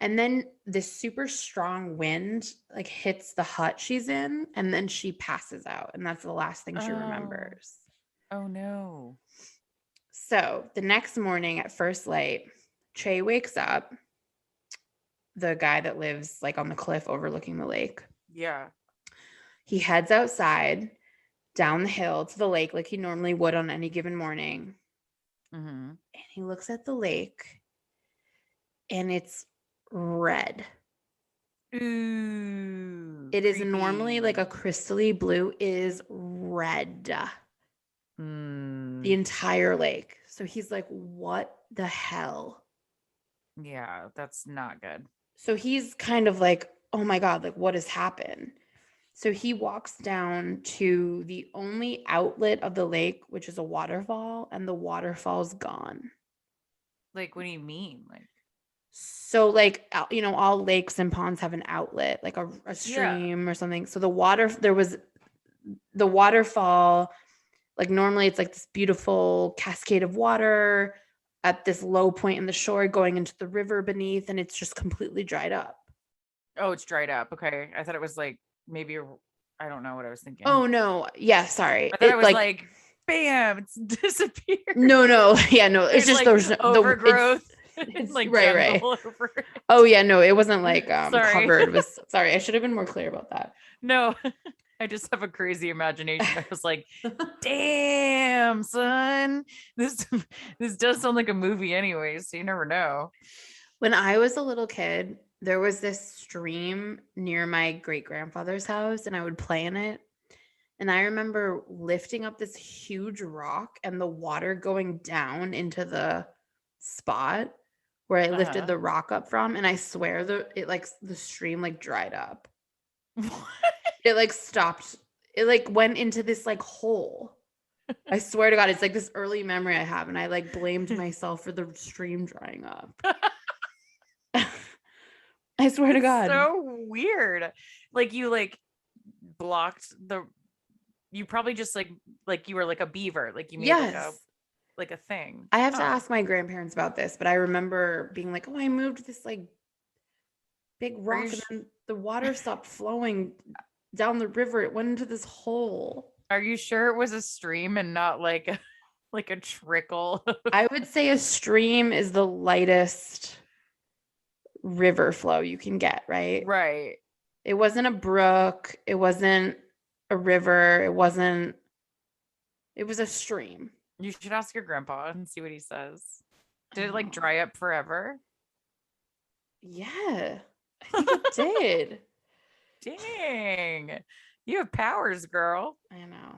And then this super strong wind like hits the hut she's in, and then she passes out, and that's the last thing she remembers. Oh no. So the next morning at first light, Che wakes up, the guy that lives like on the cliff overlooking the lake. Yeah. He heads outside down the hill to the lake like he normally would on any given morning. Mm-hmm. And he looks at the lake, and it's red. Ooh. It is normally like a crystally blue. It is red. The entire lake. So he's like, what the hell? Yeah, that's not good. So he's kind of like, oh my God, like what has happened? So he walks down to the only outlet of the lake, which is a waterfall, and the waterfall's gone. Like, what do you mean? Like, so like, all lakes and ponds have an outlet, like a stream or something. So the waterfall Like normally it's like this beautiful cascade of water at this low point in the shore going into the river beneath, and it's just completely dried up. Oh, it's dried up. Okay. I thought it was like maybe I don't know what I was thinking. Oh no. Yeah, sorry. I thought it was like bam, it's disappeared. No. Yeah, no. It's There's just like those overgrowth. It's like right. over it. Oh yeah, no, it wasn't like Sorry. covered with sorry, I should have been more clear about that. No, I just have a crazy imagination. I was like, damn, son. This does sound like a movie anyway, so you never know. When I was a little kid, there was this stream near my great grandfather's house, and I would play in it. And I remember lifting up this huge rock and the water going down into the spot where I lifted the rock up from. And I swear the stream like dried up. It like stopped. It like went into this like hole. I swear to God, it's like this early memory I have. And I like blamed myself for the stream drying up. I swear to God. So weird. Like you like blocked you probably just like you were like a beaver. Like you made like a thing. I have to ask my grandparents about this, but I remember being like, oh, I moved this like big rock and then the water stopped flowing down the river. It went into this hole. Are you sure it was a stream and not like a trickle? I would say a stream is the lightest river flow you can get, right? Right. It wasn't a brook. It wasn't a river. It was a stream. You should ask your grandpa and see what he says. Did it like dry up forever? Yeah, I think it did. Dang. You have powers, girl. I know.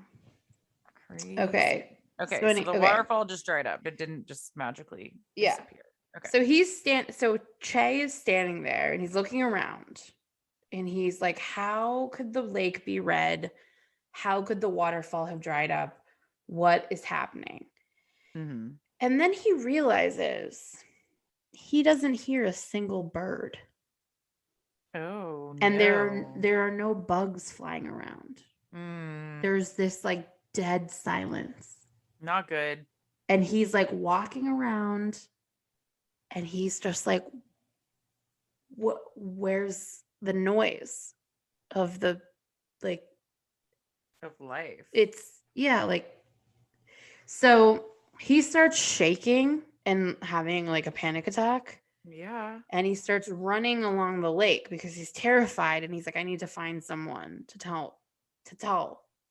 Crazy. Okay. Okay. So the waterfall just dried up. It didn't just magically disappear. Okay. So Che is standing there and he's looking around and he's like, how could the lake be red? How could the waterfall have dried up? What is happening? Mm-hmm. And then he realizes he doesn't hear a single bird. Oh, and there are no bugs flying around. There's this like dead silence. Not good. And he's like walking around and he's just like, where's the noise of the like of life? So he starts shaking and having like a panic attack. Yeah. And he starts running along the lake because he's terrified and he's like, I need to find someone to tell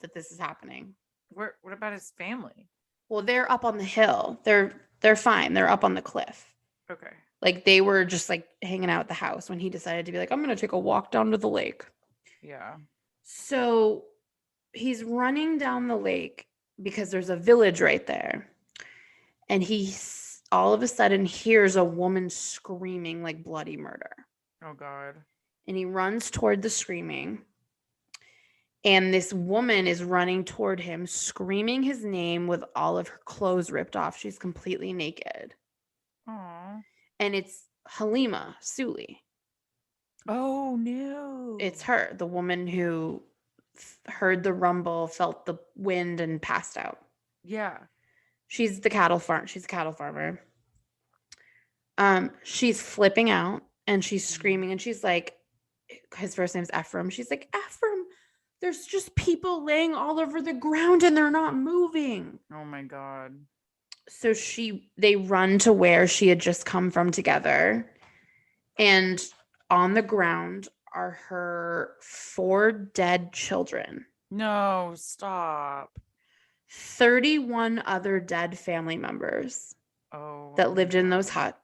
that this is happening. What about his family? Well, they're up on the hill. They're fine. They're up on the cliff. Okay. Like they were just like hanging out at the house when he decided to be like, I'm going to take a walk down to the lake. Yeah. So he's running down the lake because there's a village right there. And he all of a sudden hears a woman screaming like bloody murder. Oh God. And he runs toward the screaming. And this woman is running toward him, screaming his name with all of her clothes ripped off. She's completely naked. Aww. And it's Halima Suli. Oh no. It's her, the woman who heard the rumble, felt the wind, and passed out. Yeah. She's the cattle farm. She's a cattle farmer. She's flipping out and she's screaming and she's like, his first name's Ephraim. She's like, Ephraim, there's just people laying all over the ground and they're not moving. Oh my God. So they run to where she had just come from together. And on the ground are her 4 dead children. No, stop. 31 other dead family members that lived in those huts.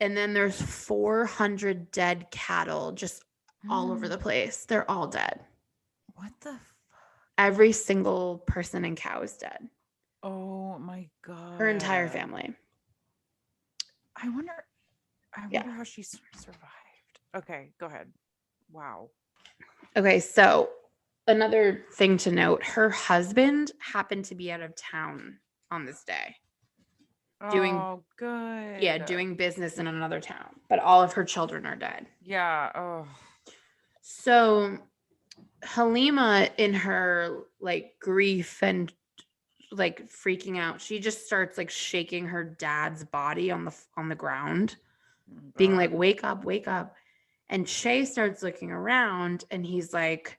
And then there's 400 dead cattle just all over the place. They're all dead. What the fuck? Every single person and cow is dead. Oh my God. Her entire family. I wonder how she survived. Okay, go ahead. Wow. Okay, so another thing to note, her husband happened to be out of town on this day. Doing business in another town, but all of her children are dead. Yeah. Oh. So Halima, in her like grief and like freaking out, she just starts like shaking her dad's body on the ground, Oh, being like, God. wake up, wake up. And Shay starts looking around and he's like,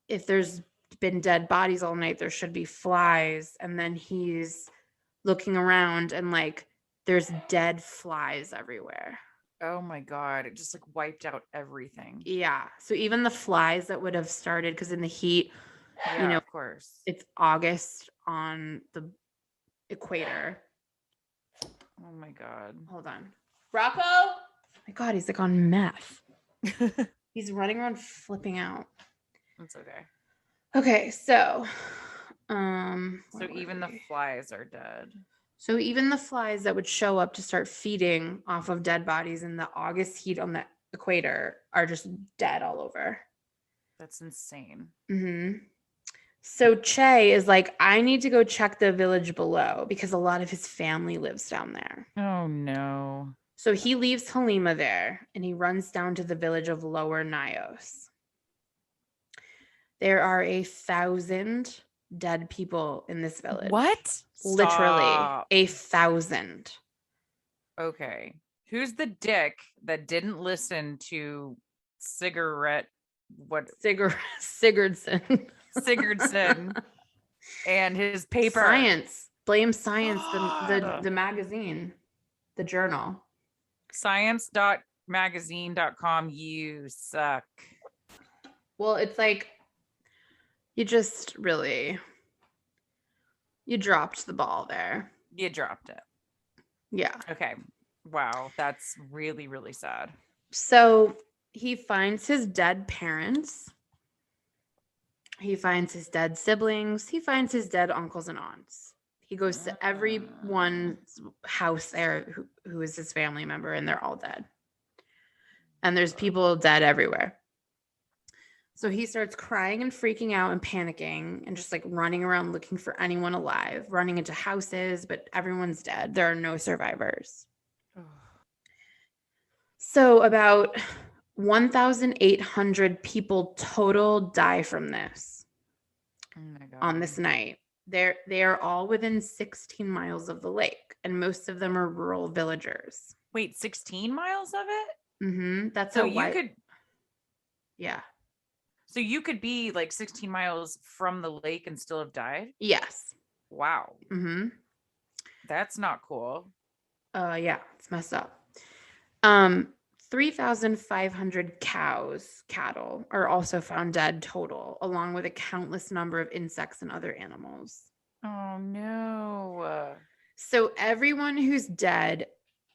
if there's been dead bodies all night, there should be flies. And then he's looking around and like there's dead flies everywhere. Oh my God. It just like wiped out everything. Yeah. So even the flies that would have started, because in the heat, Yeah, you know, of course. it's August on the equator. Oh my God. Hold on. Rocco? Oh my God, he's like on meth. He's running around flipping out. It's okay. Okay, so So where were even the we? flies are dead. So even the flies that would show up to start feeding off of dead bodies in the August heat on the equator are just dead all over. That's insane. Mm-hmm. So Che is like, I need to go check the village below because a lot of his family lives down there. Oh no. So he leaves Halima there and he runs down to the village of Lower Nyos. There are 1,000 dead people in this village. What? Literally Stop. 1,000. Okay. Who's the dick that didn't listen to Sigurdsson Sigurdsson. and his paper? Science. Blame Science, the magazine, the journal. Science.magazine.com. You suck. Well, it's like you just really you dropped the ball there. You dropped it. Yeah. Okay. Wow. That's really, really sad. So he finds his dead parents. He finds his dead siblings. He finds his dead uncles and aunts. He goes to everyone's house there who is his family member, and they're all dead. And there's people dead everywhere. So he starts crying and freaking out and panicking and just like running around looking for anyone alive, running into houses, but everyone's dead. There are no survivors. So about 1,800 people total die from this on this night. They are all within 16 miles of the lake, and most of them are rural villagers. Wait, 16 miles of it? Mm-hmm. That's So how you could, yeah. so you could be like 16 miles from the lake and still have died? Yes. Wow. Mm-hmm. That's not cool. Yeah, it's messed up. 3,500 cattle are also found dead total, along with a countless number of insects and other animals. Oh no. So everyone who's dead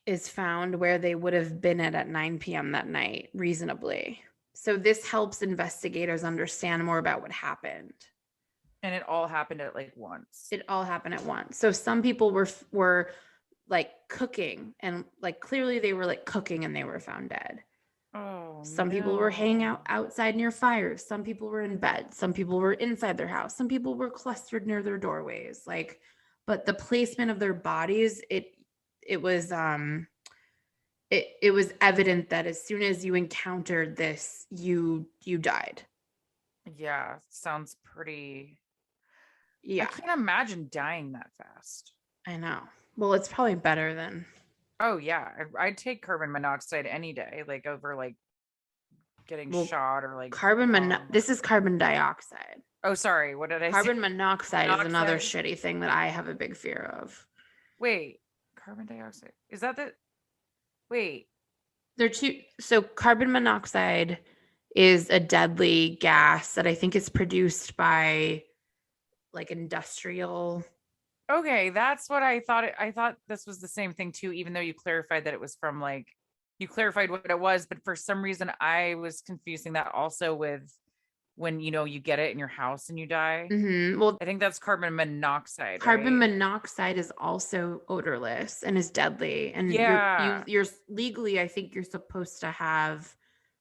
is found where they would have been at 9 p.m. that night, reasonably. So this helps investigators understand more about what happened. And it all happened at like once. It all happened at once. So some people were like cooking, and like clearly they were like cooking and they were found dead. Oh, some people were hanging out outside near fires. Some people were in bed. Some people were inside their house. Some people were clustered near their doorways. Like, but the placement of their bodies, it was evident that as soon as you encountered this, you died. Yeah, sounds pretty. Yeah, I can't imagine dying that fast. I know. Well, it's probably better than. Oh yeah, I'd take carbon monoxide any day, like over like getting shot or like This is carbon dioxide. Oh, sorry. What did I say? Carbon monoxide is another shitty thing that I have a big fear of. Wait, carbon dioxide. Is that the Wait. They're two. So carbon monoxide is a deadly gas that I think is produced by like industrial. Okay, that's what I thought. I thought this was the same thing too, even though you clarified that it was from like, you clarified what it was, but for some reason I was confusing that also with when, you know, you get it in your house and you die. Mm-hmm. Well, I think that's carbon monoxide. Carbon right? monoxide is also odorless and is deadly. And Yeah. you're legally, I think you're supposed to have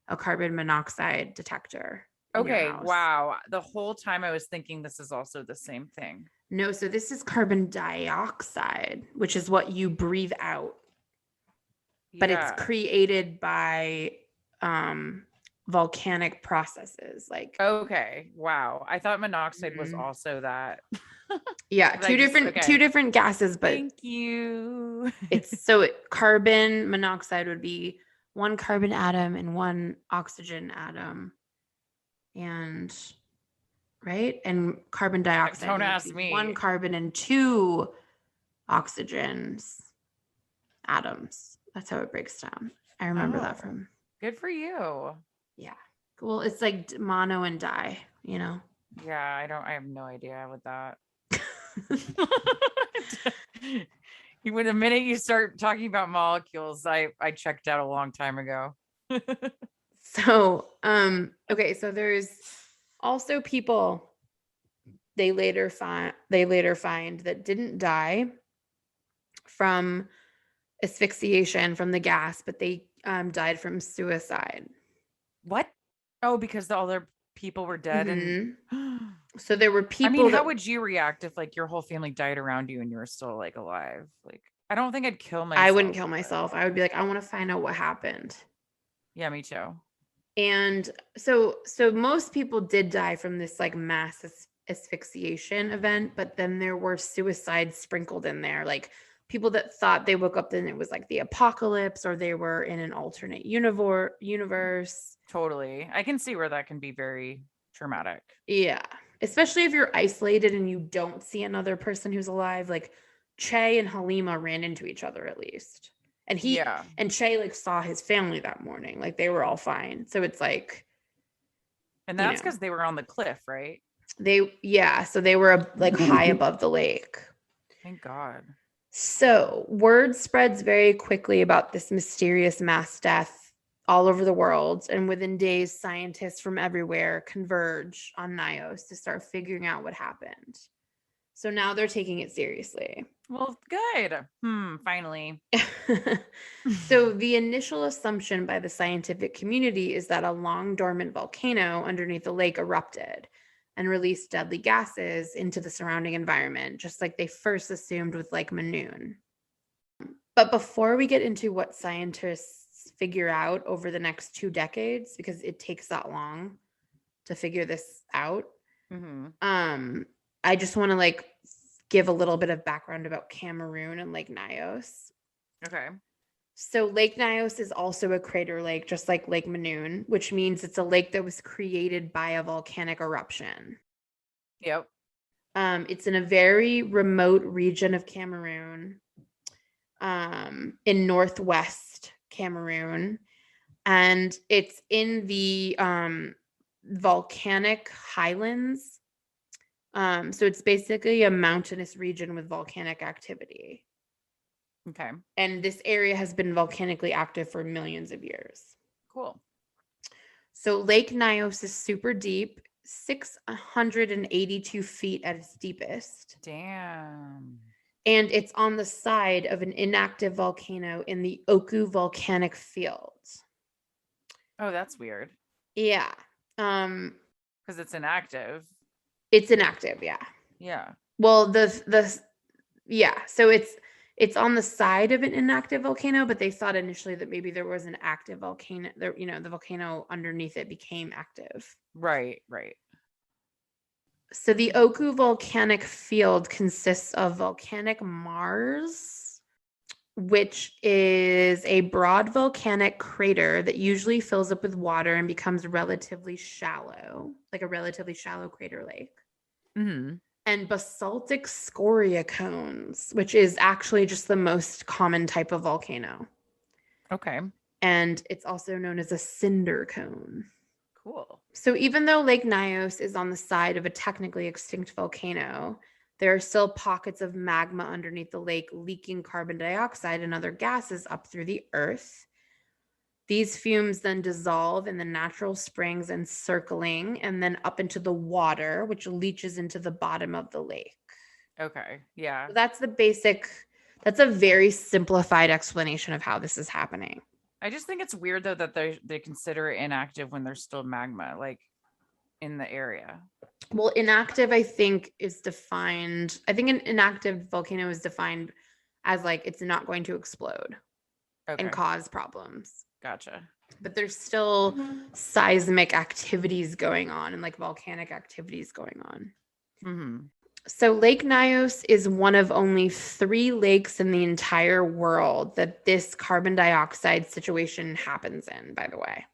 a carbon monoxide detector. Okay, wow. The whole time I was thinking this is also the same thing. No, so this is carbon dioxide, which is what you breathe out. But it's created by volcanic processes. Like, Okay. Wow. I thought monoxide was Mhm. also that. yeah, But I just- two okay. different gases, but Thank you. carbon monoxide would be one carbon atom and one oxygen atom. And right? And carbon dioxide Don't would ask be me. one carbon and two oxygens atoms. That's how it breaks down. I remember that Oh. from Good for you. yeah. Well, it's like mono and di, you know. Yeah, I have no idea with that. When the minute you start talking about molecules, I checked out a long time ago. So, okay, so there's also people they later find that didn't die from asphyxiation from the gas, but they died from suicide. What? Oh, because all their people were dead and So there were I people mean, how that would you react if like your whole family died around you and you were still like alive? Like, I don't think I'd kill myself. I wouldn't kill but- myself. I would be like, I want to find out what happened. Yeah, me too. And so most people did die from this like mass asphyxiation event, but then there were suicides sprinkled in there, like people that thought they woke up and it was like the apocalypse or they were in an alternate universe. Totally. I can see where that can be very traumatic. Yeah. Especially if you're isolated and you don't see another person who's alive. Like Che and Halima ran into each other at least. And Yeah. and Che like saw his family that morning. Like they were all fine. So it's like And you that's know. because they were on the cliff, right? So they were like high above the lake. Thank God. So word spreads very quickly about this mysterious mass death all over the world. And within days, scientists from everywhere converge on Nyos to start figuring out what happened. So now they're taking it seriously. Well, good. Finally. So the initial assumption by the scientific community is that a long dormant volcano underneath the lake erupted and released deadly gases into the surrounding environment, just like they first assumed with Lake Manoon. But before we get into what scientists figure out over the next 2 decades, because it takes that long to figure this out, I just want to like give a little bit of background about Cameroon and Lake Nyos. Okay. So Lake Nyos is also a crater lake, just like Lake Manoon, which means it's a lake that was created by a volcanic eruption. Yep. It's in a very remote region of Cameroon, in northwest Cameroon, and it's in the volcanic highlands. So it's basically a mountainous region with volcanic activity. Okay. And this area has been volcanically active for millions of years. Cool. So Lake Nyos is super deep, 682 feet at its deepest. Damn. And it's on the side of an inactive volcano in the Oku volcanic field. Oh, that's weird. Yeah. Because it's inactive. It's inactive, yeah. Yeah. Well, so it's on the side of an inactive volcano, but they thought initially that maybe there was an active volcano there, the volcano underneath it became active. Right. So the Oku volcanic field consists of volcanic Mars, which is a broad volcanic crater that usually fills up with water and becomes relatively shallow, like a relatively shallow crater lake. And basaltic scoria cones, which is actually just the most common type of volcano. Okay. And it's also known as a cinder cone. Cool. So even though Lake Nyos is on the side of a technically extinct volcano, there are still pockets of magma underneath the lake leaking carbon dioxide and other gases up through the earth. These fumes then dissolve in the natural springs and circling and then up into the water, which leaches into the bottom of the lake. Okay. Yeah. So that's a very simplified explanation of how this is happening. I just think it's weird though that they consider it inactive when there's still magma like in the area. Well, inactive, I think an inactive volcano is defined as like it's not going to explode and cause problems. Gotcha. but there's still seismic activities going on and like volcanic activities going on. Mm-hmm. So Lake Nyos is one of only 3 lakes in the entire world that this carbon dioxide situation happens in, by the way.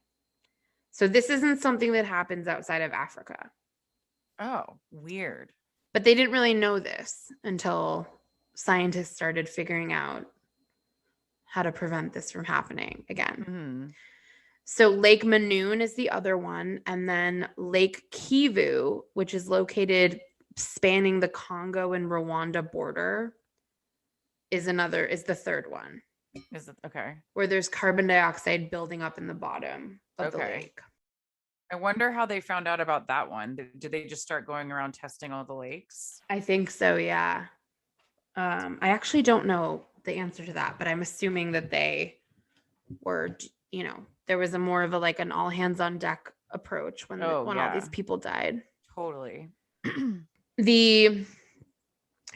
So this isn't something that happens outside of Africa. Oh, weird. But they didn't really know this until scientists started figuring out how to prevent this from happening again. Mm-hmm. So Lake Manoon is the other one. And then Lake Kivu, which is located spanning the Congo and Rwanda border, is the third one. Is it okay? Where there's carbon dioxide building up in the bottom of the Okay. lake. I wonder how they found out about that one. Did they just start going around testing all the lakes? I think so, yeah. I actually don't know the answer to that, but I'm assuming that they were, there was a more of an all hands on deck approach when all these people died. Totally. The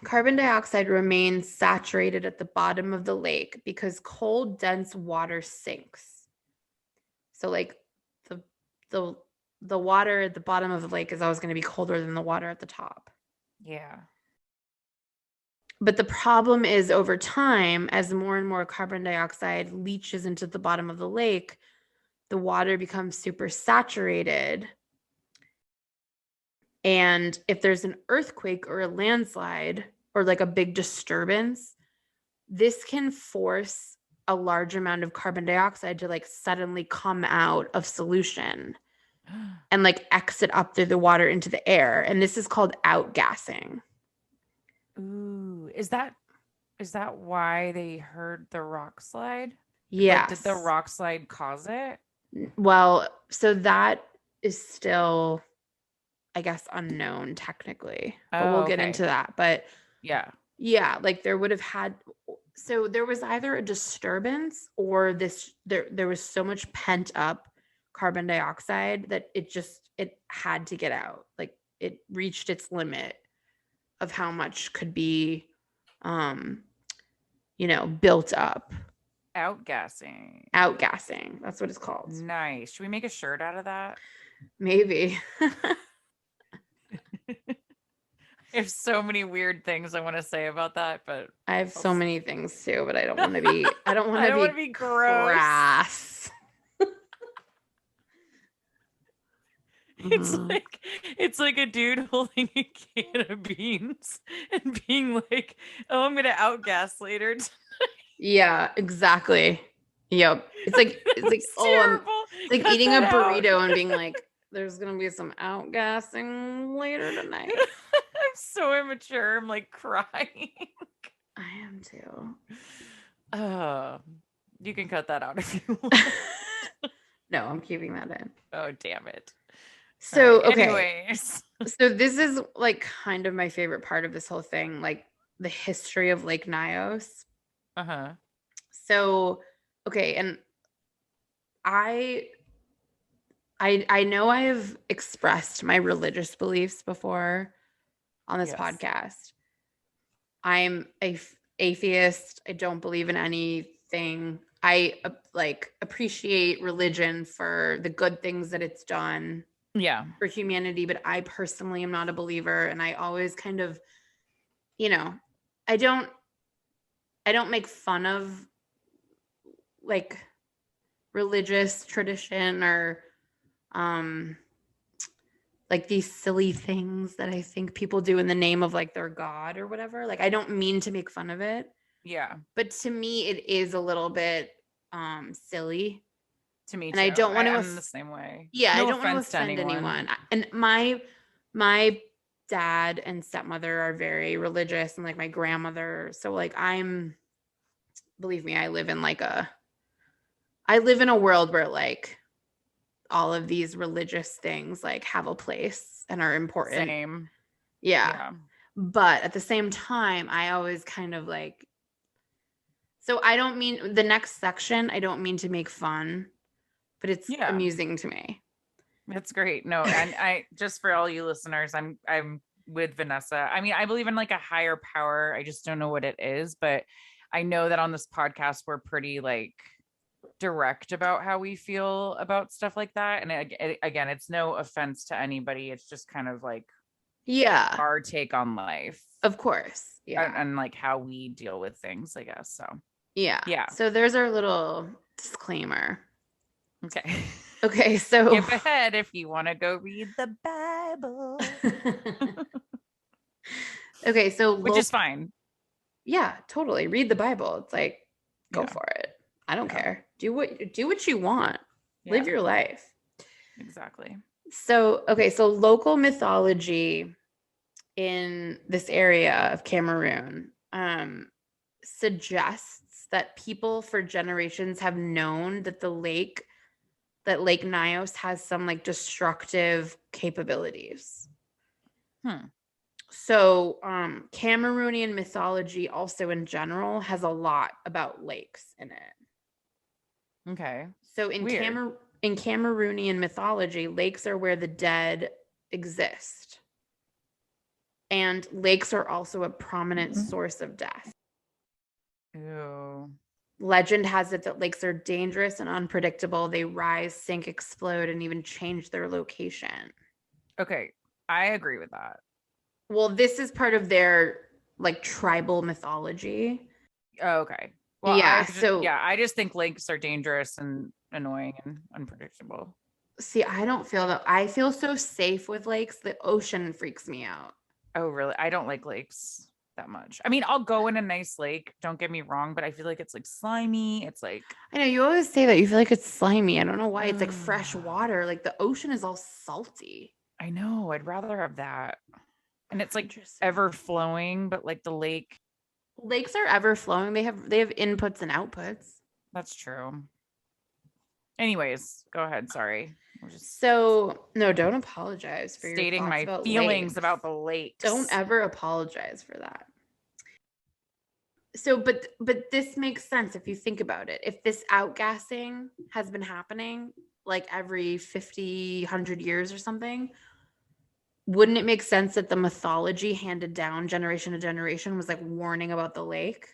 carbon dioxide remains saturated at the bottom of the lake because cold, dense water sinks. So the water at the bottom of the lake is always going to be colder than the water at the top. Yeah. But the problem is over time, as more and more carbon dioxide leaches into the bottom of the lake, the water becomes super saturated. And if there's an earthquake or a landslide or like a big disturbance, this can force a large amount of carbon dioxide to suddenly come out of solution and exit up through the water into the air. And this is called outgassing. Ooh, is that why they heard the rock slide? Yeah. Did the rock slide cause it? Well, so that is still, I guess, unknown technically, but we'll get into that. But yeah, there would have had. So there was either a disturbance or there was so much pent up carbon dioxide that it had to get out. It reached its limit of how much could be, built up. Outgassing. That's what it's called. Nice. Should we make a shirt out of that? Maybe. I have so many weird things I want to say about that, but I have so many things too, but I don't want to be. I don't want to be gross. Crass. It's like a dude holding a can of beans and being like, "Oh, I'm gonna outgas later." Yeah, exactly. Yep. It's like terrible. It's like Cut eating a that burrito out. and being like, "There's gonna be some outgassing later tonight." I'm so immature. I'm crying. I am too. You can cut that out if you want. No, I'm keeping that in. Oh, damn it. So, right, okay. Anyways. So this is kind of my favorite part of this whole thing, the history of Lake Nyos. Uh-huh. So, okay, and I know I have expressed my religious beliefs before on this podcast. I'm a atheist. I don't believe in anything. I appreciate religion for the good things that it's done. Yeah. For humanity, but I personally am not a believer, and I always kind of, I don't make fun of religious tradition or these silly things that I think people do in the name of their God or whatever. I don't mean to make fun of it. Yeah. But to me it is a little bit silly. To me and too. I don't want to I'm the same way. Yeah, no I don't want to offend anyone. And my dad and stepmother are very religious, and my grandmother. So believe me, I live in a world where all of these religious things have a place and are important. Same. Yeah. But at the same time, I always kind of so I don't mean the next section, I don't mean to make fun, but it's amusing to me. That's great. No, and I just for all you listeners, I'm with Vanessa. I mean, I believe in a higher power. I just don't know what it is, but I know that on this podcast we're pretty direct about how we feel about stuff like that. And again, it's no offense to anybody. It's just kind of like Yeah, our take on life of course. Yeah. and like how we deal with things, I guess. So, Yeah. yeah. So there's our little disclaimer. Okay. Okay. So Skip ahead if you want to go read the Bible, okay. So which is fine. yeah, totally. Read the Bible. It's like, go Yeah. for it. I don't Yeah. care. Do what you want. Yeah. Live your life. Exactly. So, okay. So local mythology in this area of Cameroon suggests that people for generations have known that Lake Nyos has some like destructive capabilities. So Cameroonian mythology also in general has a lot about lakes in it. Okay. So in Cameroonian mythology, lakes are where the dead exist. And lakes are also a prominent source of death. Ew. Legend has it that lakes are dangerous and unpredictable. They rise, sink, explode, and even change their location. Okay. I agree with that. Well, this is part of their like tribal mythology. Oh, okay. Well, yeah. I just think lakes are dangerous and annoying and unpredictable. See, I don't feel that. I feel so safe with lakes. The ocean freaks me out. Oh, really? I don't like lakes that much. I mean, I'll go in a nice lake, don't get me wrong, but I feel like it's like slimy. It's like, I know you always say that you feel like it's slimy. I don't know why. It's like fresh water. Like the ocean is all salty. I know. I'd rather have that. And it's like ever flowing, but like the lakes are ever flowing. They have inputs and outputs. That's true. Anyways, go ahead. Sorry. So no, don't apologize for stating my feelings about the lakes. Don't ever apologize for that. So, but this makes sense if you think about it. If this outgassing has been happening like every 50, 100 years or something, wouldn't it make sense that the mythology handed down generation to generation was like warning about the lake?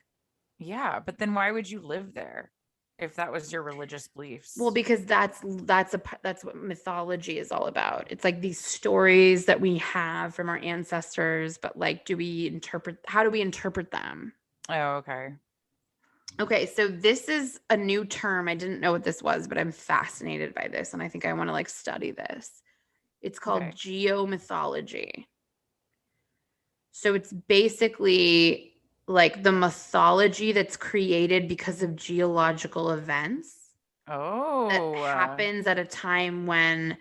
Yeah, but then why would you live there if that was your religious beliefs? Well, because that's what mythology is all about. It's like these stories that we have from our ancestors, but like how do we interpret them? Oh, okay. Okay, so this is a new term. I didn't know what this was, but I'm fascinated by this and I think I want to like study this. It's called geomythology. So it's basically like the mythology that's created because of geological events. That happens at a time when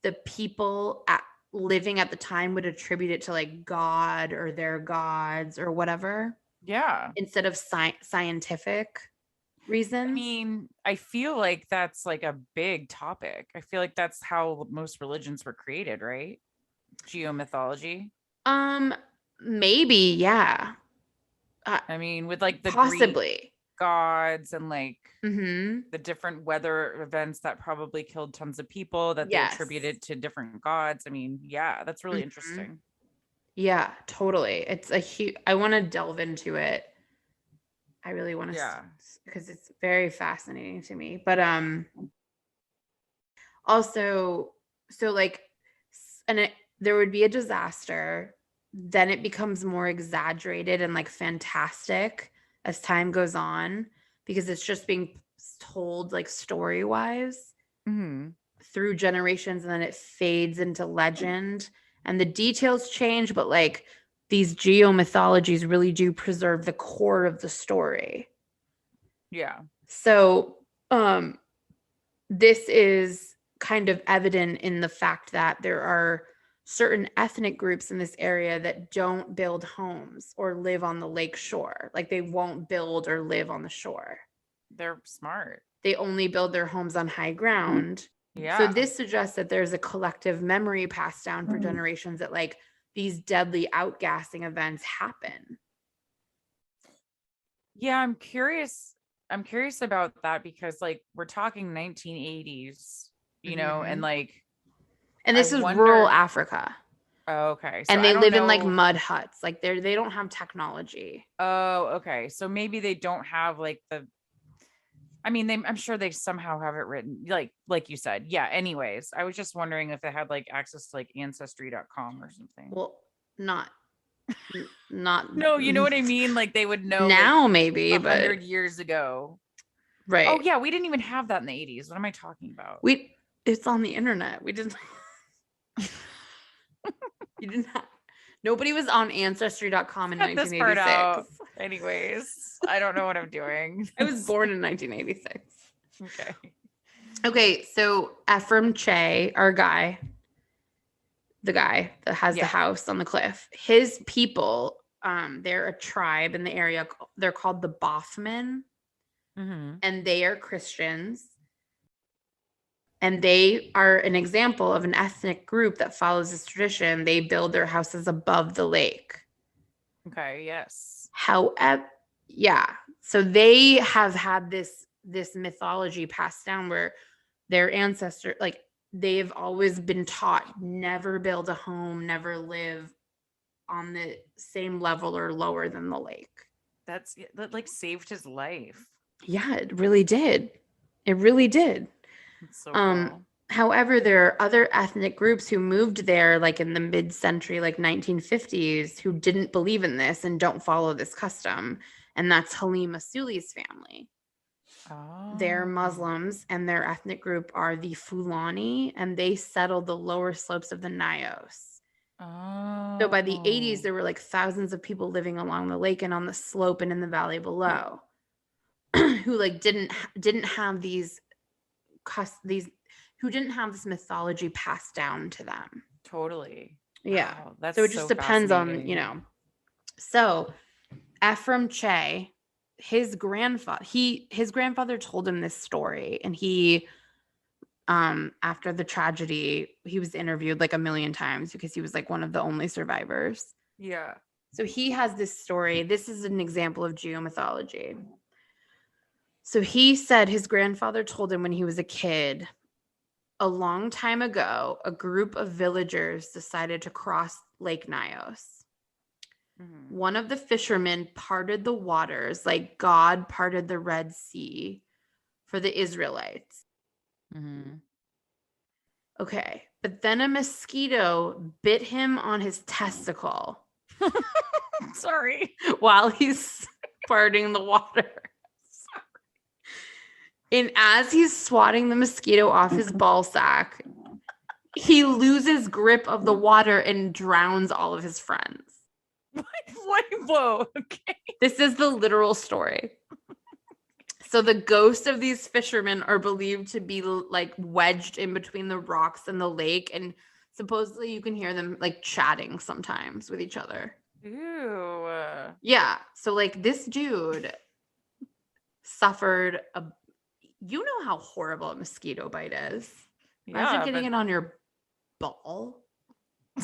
the people living at the time would attribute it to like God or their gods or whatever. Yeah. Instead of scientific reasons. I mean, I feel like that's like a big topic. I feel like that's how most religions were created, right? Geomythology. Maybe, yeah. I mean, with like the possibly Greek gods and like the different weather events that probably killed tons of people that they attributed to different gods. I mean, yeah, that's really interesting. Yeah, totally. It's a huge. I want to delve into it. I really want to, because it's very fascinating to me. But also, so like, there would be a disaster, then it becomes more exaggerated and like fantastic as time goes on because it's just being told like story wise through generations, and then it fades into legend and the details change, but like these geomythologies really do preserve the core of the story. Yeah. So this is kind of evident in the fact that there are certain ethnic groups in this area that don't build homes or live on the lake shore. Like they won't build or live on the shore. They're smart. They only build their homes on high ground. Yeah. So this suggests that there's a collective memory passed down for generations that like these deadly outgassing events happen. Yeah, I'm curious about that because like we're talking 1980s, you know, and like and this is rural Africa. Oh, okay. So and they live in like mud huts. Like they don't have technology. Oh, okay. So maybe they don't have like I mean, I'm sure they somehow have it written, like you said. Yeah. Anyways, I was just wondering if they had like access to like ancestry.com or something. Well, not not No, you know what I mean? Like they would know like now maybe, 100 but yees ago. right. Oh yeah, we didn't even have that in the 80s. What am I talking about? It's on the internet. We didn't you didn't have nobody was on ancestry.com in Cut this part out. 1986. Anyways, I don't know what I'm doing. I was born in 1986. Okay. Okay, so Ephraim Che, our guy, the guy that has the Yeah. house on the cliff, his people, they're a tribe in the area. They're called the Bothmen, Mm-hmm. and they are Christians. And they are an example of an ethnic group that follows this tradition. They build their houses above the lake. Okay. Yes. However, yeah. So they have had this mythology passed down where their ancestor, like they've always been taught never build a home, never live on the same level or lower than the lake. That like saved his life. Yeah, it really did. It really did. It's so cool. However, there are other ethnic groups who moved there like in the mid-century, like 1950s, who didn't believe in this and don't follow this custom. And that's Halima Suli's family. Oh. They're Muslims, and their ethnic group are the Fulani, and they settled the lower slopes of the Nyos. Oh. So by the 80s, there were like thousands of people living along the lake and on the slope and in the valley below who like didn't have who didn't have this mythology passed down to them. Totally. Yeah. Wow, that's so it just depends on, fascinating. So Ephraim Che, his grandfather told him this story, and he after the tragedy, he was interviewed like a million times because he was like one of the only survivors. Yeah. So he has this story. This is an example of geomythology. So he said his grandfather told him when he was a kid, a long time ago, a group of villagers decided to cross Lake Nyos. Mm-hmm. One of the fishermen parted the waters like God parted the Red Sea for the Israelites. Mm-hmm. Okay, but then a mosquito bit him on his testicle. Sorry. While he's parting the water. And as he's swatting the mosquito off his ball sack, he loses grip of the water and drowns all of his friends. What? Whoa. Okay. This is the literal story. So the ghosts of these fishermen are believed to be like wedged in between the rocks and the lake, and supposedly you can hear them like chatting sometimes with each other. Ew. Yeah. So like this dude suffered you know how horrible a mosquito bite is. Imagine getting it on your ball. I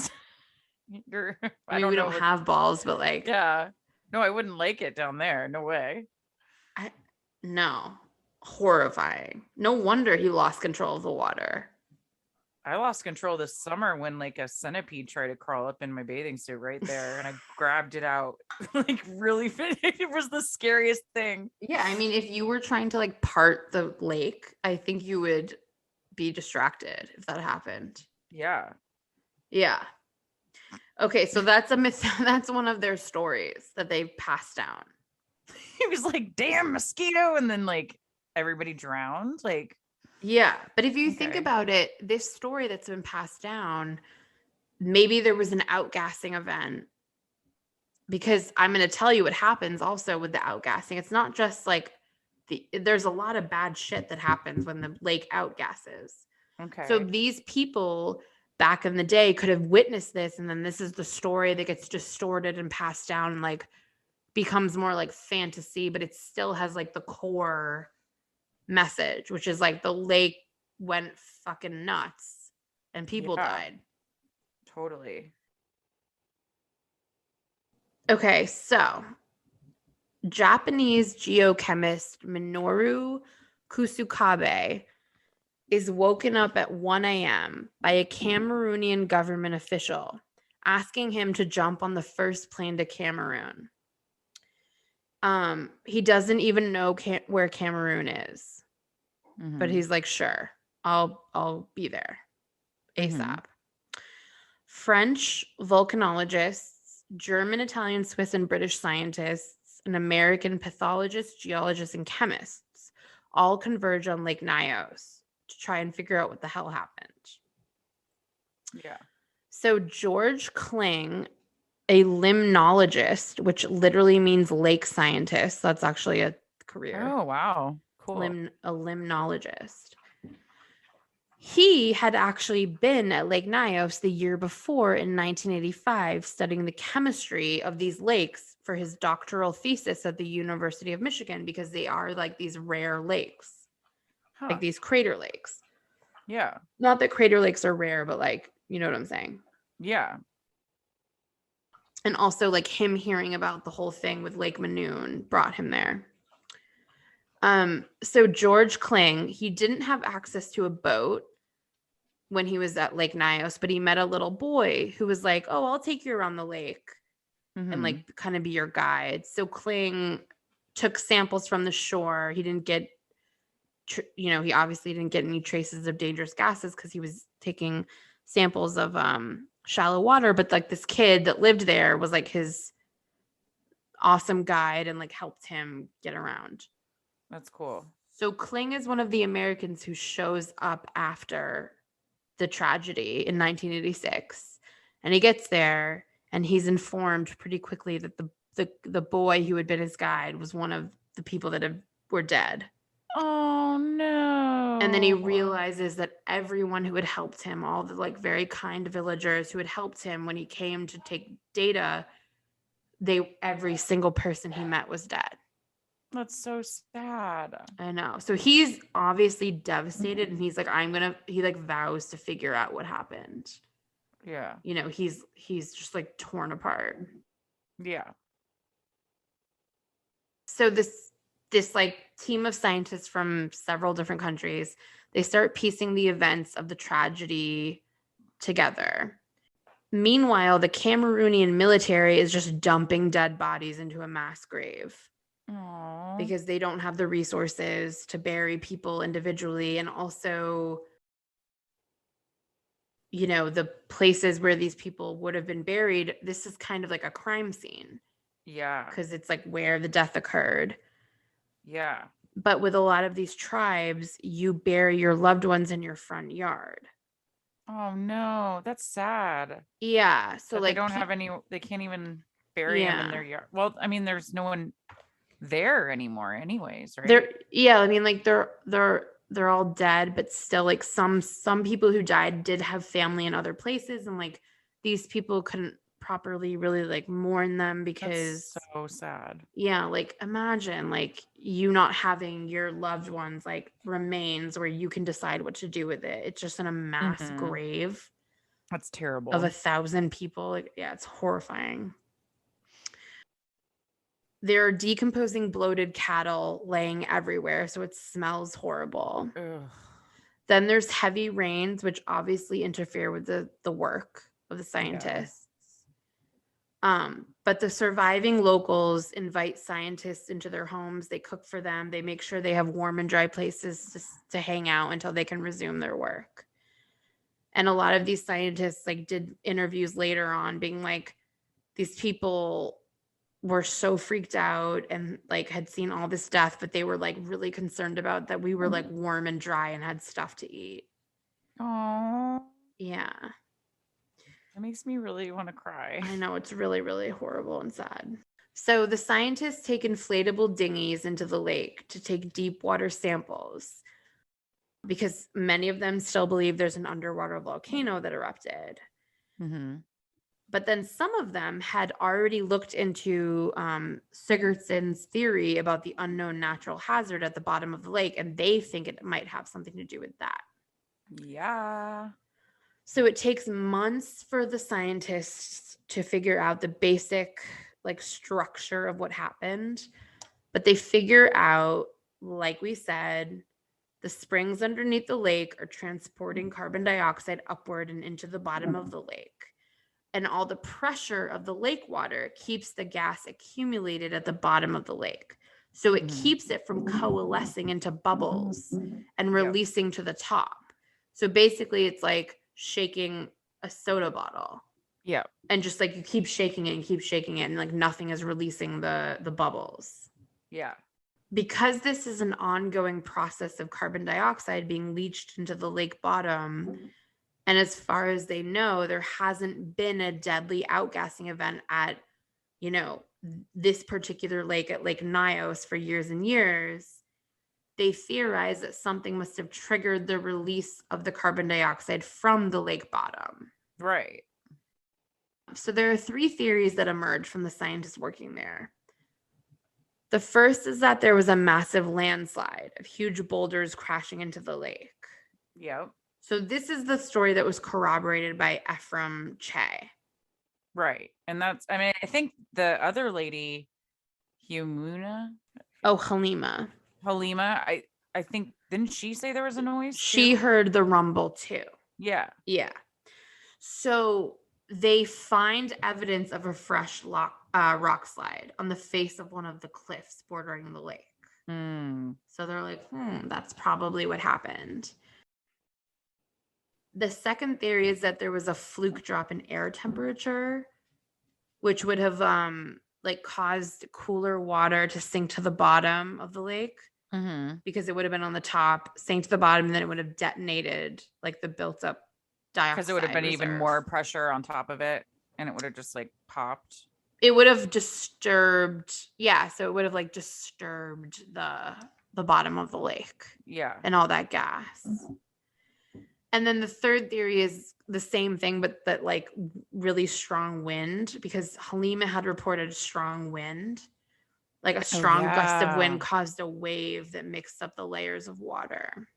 mean, we don't have balls, but like, yeah. No, I wouldn't like it down there. No way. No. Horrifying. No wonder he lost control of the water. I lost control this summer when like a centipede tried to crawl up in my bathing suit right there, and I grabbed it out like really it was the scariest thing. Yeah, I mean, if you were trying to like part the lake, I think you would be distracted if that happened. Yeah. Yeah. Okay, so that's a myth. That's one of their stories that they've passed down. He was like, damn mosquito, and then like everybody drowned. Like, yeah, but if you think about it, this story that's been passed down, maybe there was an outgassing event, because I'm going to tell you what happens also with the outgassing. It's not just like there's a lot of bad shit that happens when the lake outgasses. Okay. So these people back in the day could have witnessed this, and then this is the story that gets distorted and passed down and like becomes more like fantasy, but it still has like the core message, which is like the lake went fucking nuts and people died. Totally. Okay, so Japanese geochemist Minoru Kusukabe is woken up at 1 a.m. by a Cameroonian government official asking him to jump on the first plane to Cameroon. He doesn't even know where Cameroon is, but Mhm. he's like, sure, I'll be there ASAP. Mhm. French volcanologists, German, Italian, Swiss, and British scientists, and American pathologists, geologists, and chemists all converge on Lake Nyos to try and figure out what the hell happened. Yeah. So George Kling, a limnologist, which literally means lake scientist, that's actually a career. Oh, wow. Cool. A limnologist. He had actually been at Lake Nyos the year before in 1985 studying the chemistry of these lakes for his doctoral thesis at the University of Michigan because they are like these rare lakes, Huh. like these crater lakes. Yeah. Not that crater lakes are rare, but like, you know what I'm saying? Yeah. And also like him hearing about the whole thing with Lake Manoon brought him there. So George Kling, he didn't have access to a boat when he was at Lake Nyos, but he met a little boy who was like, "Oh, I'll take you around the lake and Mhm. like kind of be your guide." So Kling took samples from the shore. He didn't get, he obviously didn't get any traces of dangerous gases because he was taking samples of shallow water. But like this kid that lived there was like his awesome guide and like helped him get around. That's cool. So Kling is one of the Americans who shows up after the tragedy in 1986, and he gets there and he's informed pretty quickly that the boy who had been his guide was one of the people that were dead. Oh no. And then he realizes that everyone who had helped him, all the like very kind villagers who had helped him when he came to take data, every single person he met was dead. That's so sad. I know. So he's obviously devastated, and he's like, he like vows to figure out what happened. Yeah. He's just like torn apart. Yeah. So this like team of scientists from several different countries, they start piecing the events of the tragedy together. Meanwhile, the Cameroonian military is just dumping dead bodies into a mass grave. Aww. Because they don't have the resources to bury people individually, and also the places where these people would have been buried, this is kind of like a crime scene. Yeah. Because it's like where the death occurred. Yeah. But with a lot of these tribes, you bury your loved ones in your front yard. Oh no, that's sad. Yeah. So that like they don't have any, they can't even bury them in their yard. Well, I mean, there's no one there anymore anyways, right? I mean, like they're all dead, but still like some people who died did have family in other places, and like these people couldn't properly really like mourn them because that's so sad. Yeah, like imagine like you not having your loved ones like remains where you can decide what to do with it. It's just in a mass grave. That's terrible. Of 1,000 people. Like, yeah, it's horrifying. There are decomposing bloated cattle laying everywhere, so it smells horrible. Ugh. Then there's heavy rains, which obviously interfere with the work of the scientists. But the surviving locals invite scientists into their homes. They cook for them. They make sure they have warm and dry places to hang out until they can resume their work. And a lot of these scientists like did interviews later on being like, these people were so freaked out and like had seen all this death, but they were like really concerned about that we were like warm and dry and had stuff to eat. Oh, yeah. That makes me really want to cry. I know, it's really, really horrible and sad. So the scientists take inflatable dinghies into the lake to take deep water samples because many of them still believe there's an underwater volcano that erupted. Mm-hmm. But then some of them had already looked into Sigurdsson's theory about the unknown natural hazard at the bottom of the lake, and they think it might have something to do with that. Yeah. So it takes months for the scientists to figure out the basic like structure of what happened. But they figure out, like we said, the springs underneath the lake are transporting carbon dioxide upward and into the bottom of the lake. and all the pressure of the lake water keeps the gas accumulated at the bottom of the lake. So it keeps it from coalescing into bubbles and releasing to the top. So basically it's like shaking a soda bottle. Yeah. And just like you keep shaking it and keep shaking it and like nothing is releasing the bubbles. Yeah. Because this is an ongoing process of carbon dioxide being leached into the lake bottom, and as far as they know, there hasn't been a deadly outgassing event at, you know, this particular lake at Lake Nyos for years and years, they theorize that something must have triggered the release of the carbon dioxide from the lake bottom. Right. So there are 3 theories that emerge from the scientists working there. The first is that there was a massive landslide of huge boulders crashing into the lake. Yep. So this is the story that was corroborated by Ephraim Che. Right. And that's, I mean, I think the other lady, Halima, Halima, I think, didn't she say there was a noise she too? heard the rumble too. Yeah. Yeah. So they find evidence of a fresh rock slide on the face of one of the cliffs bordering the lake. So they're like, that's probably what happened. The second theory is that there was a fluke drop in air temperature, which would have like caused cooler water to sink to the bottom of the lake, because it would have been on the top, sank to the bottom, and then it would have detonated like the built up dioxide. Because it would have been reserve. even more pressure on top of it, and it would have just like popped. It would have disturbed, so it would have like disturbed the bottom of the lake. Yeah. And all that gas. And then the third theory is the same thing, but that like really strong wind, because Halima had reported strong wind, like a strong gust of wind caused a wave that mixed up the layers of water.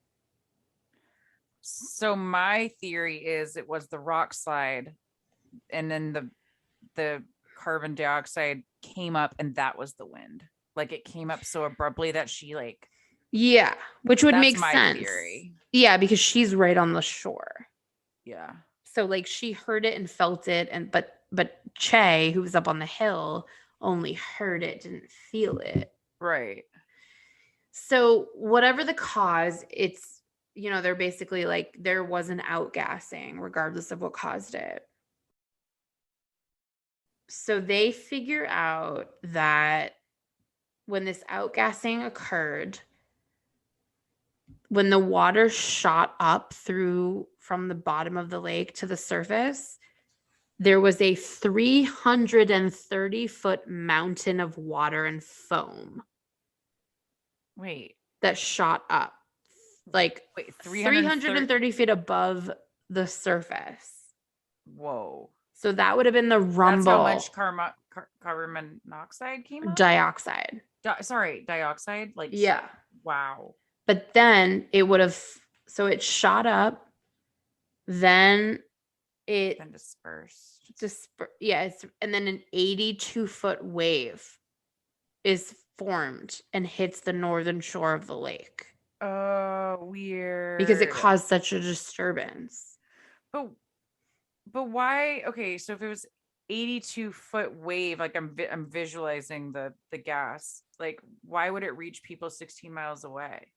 So my theory is it was the rock slide, and then the carbon dioxide came up, and that was the wind. Like it came up so abruptly that she like. Yeah, which would make my sense. Theory. Yeah, because she's right on the shore. Yeah. So like she heard it and felt it, and but Che, who was up on the hill, only heard it, didn't feel it. Right. So whatever the cause, it's, you know, they're basically like there was an outgassing regardless of what caused it. So they figure out that when this outgassing occurred, when the water shot up from the bottom of the lake to the surface, there was a 330-foot mountain of water and foam. Wait. That shot up. Like 330 feet above the surface. Whoa. So that would have been the rumble. That's how much carbon monoxide came up? Dioxide. Dioxide? Like, yeah. Wow. But then it would have, so it shot up, then it dispersed. And then an 82-foot wave is formed and hits the northern shore of the lake. Oh, weird. Because it caused such a disturbance. But why? Okay, so if it was 82-foot wave, like I'm visualizing the gas, like why would it reach people 16 miles away?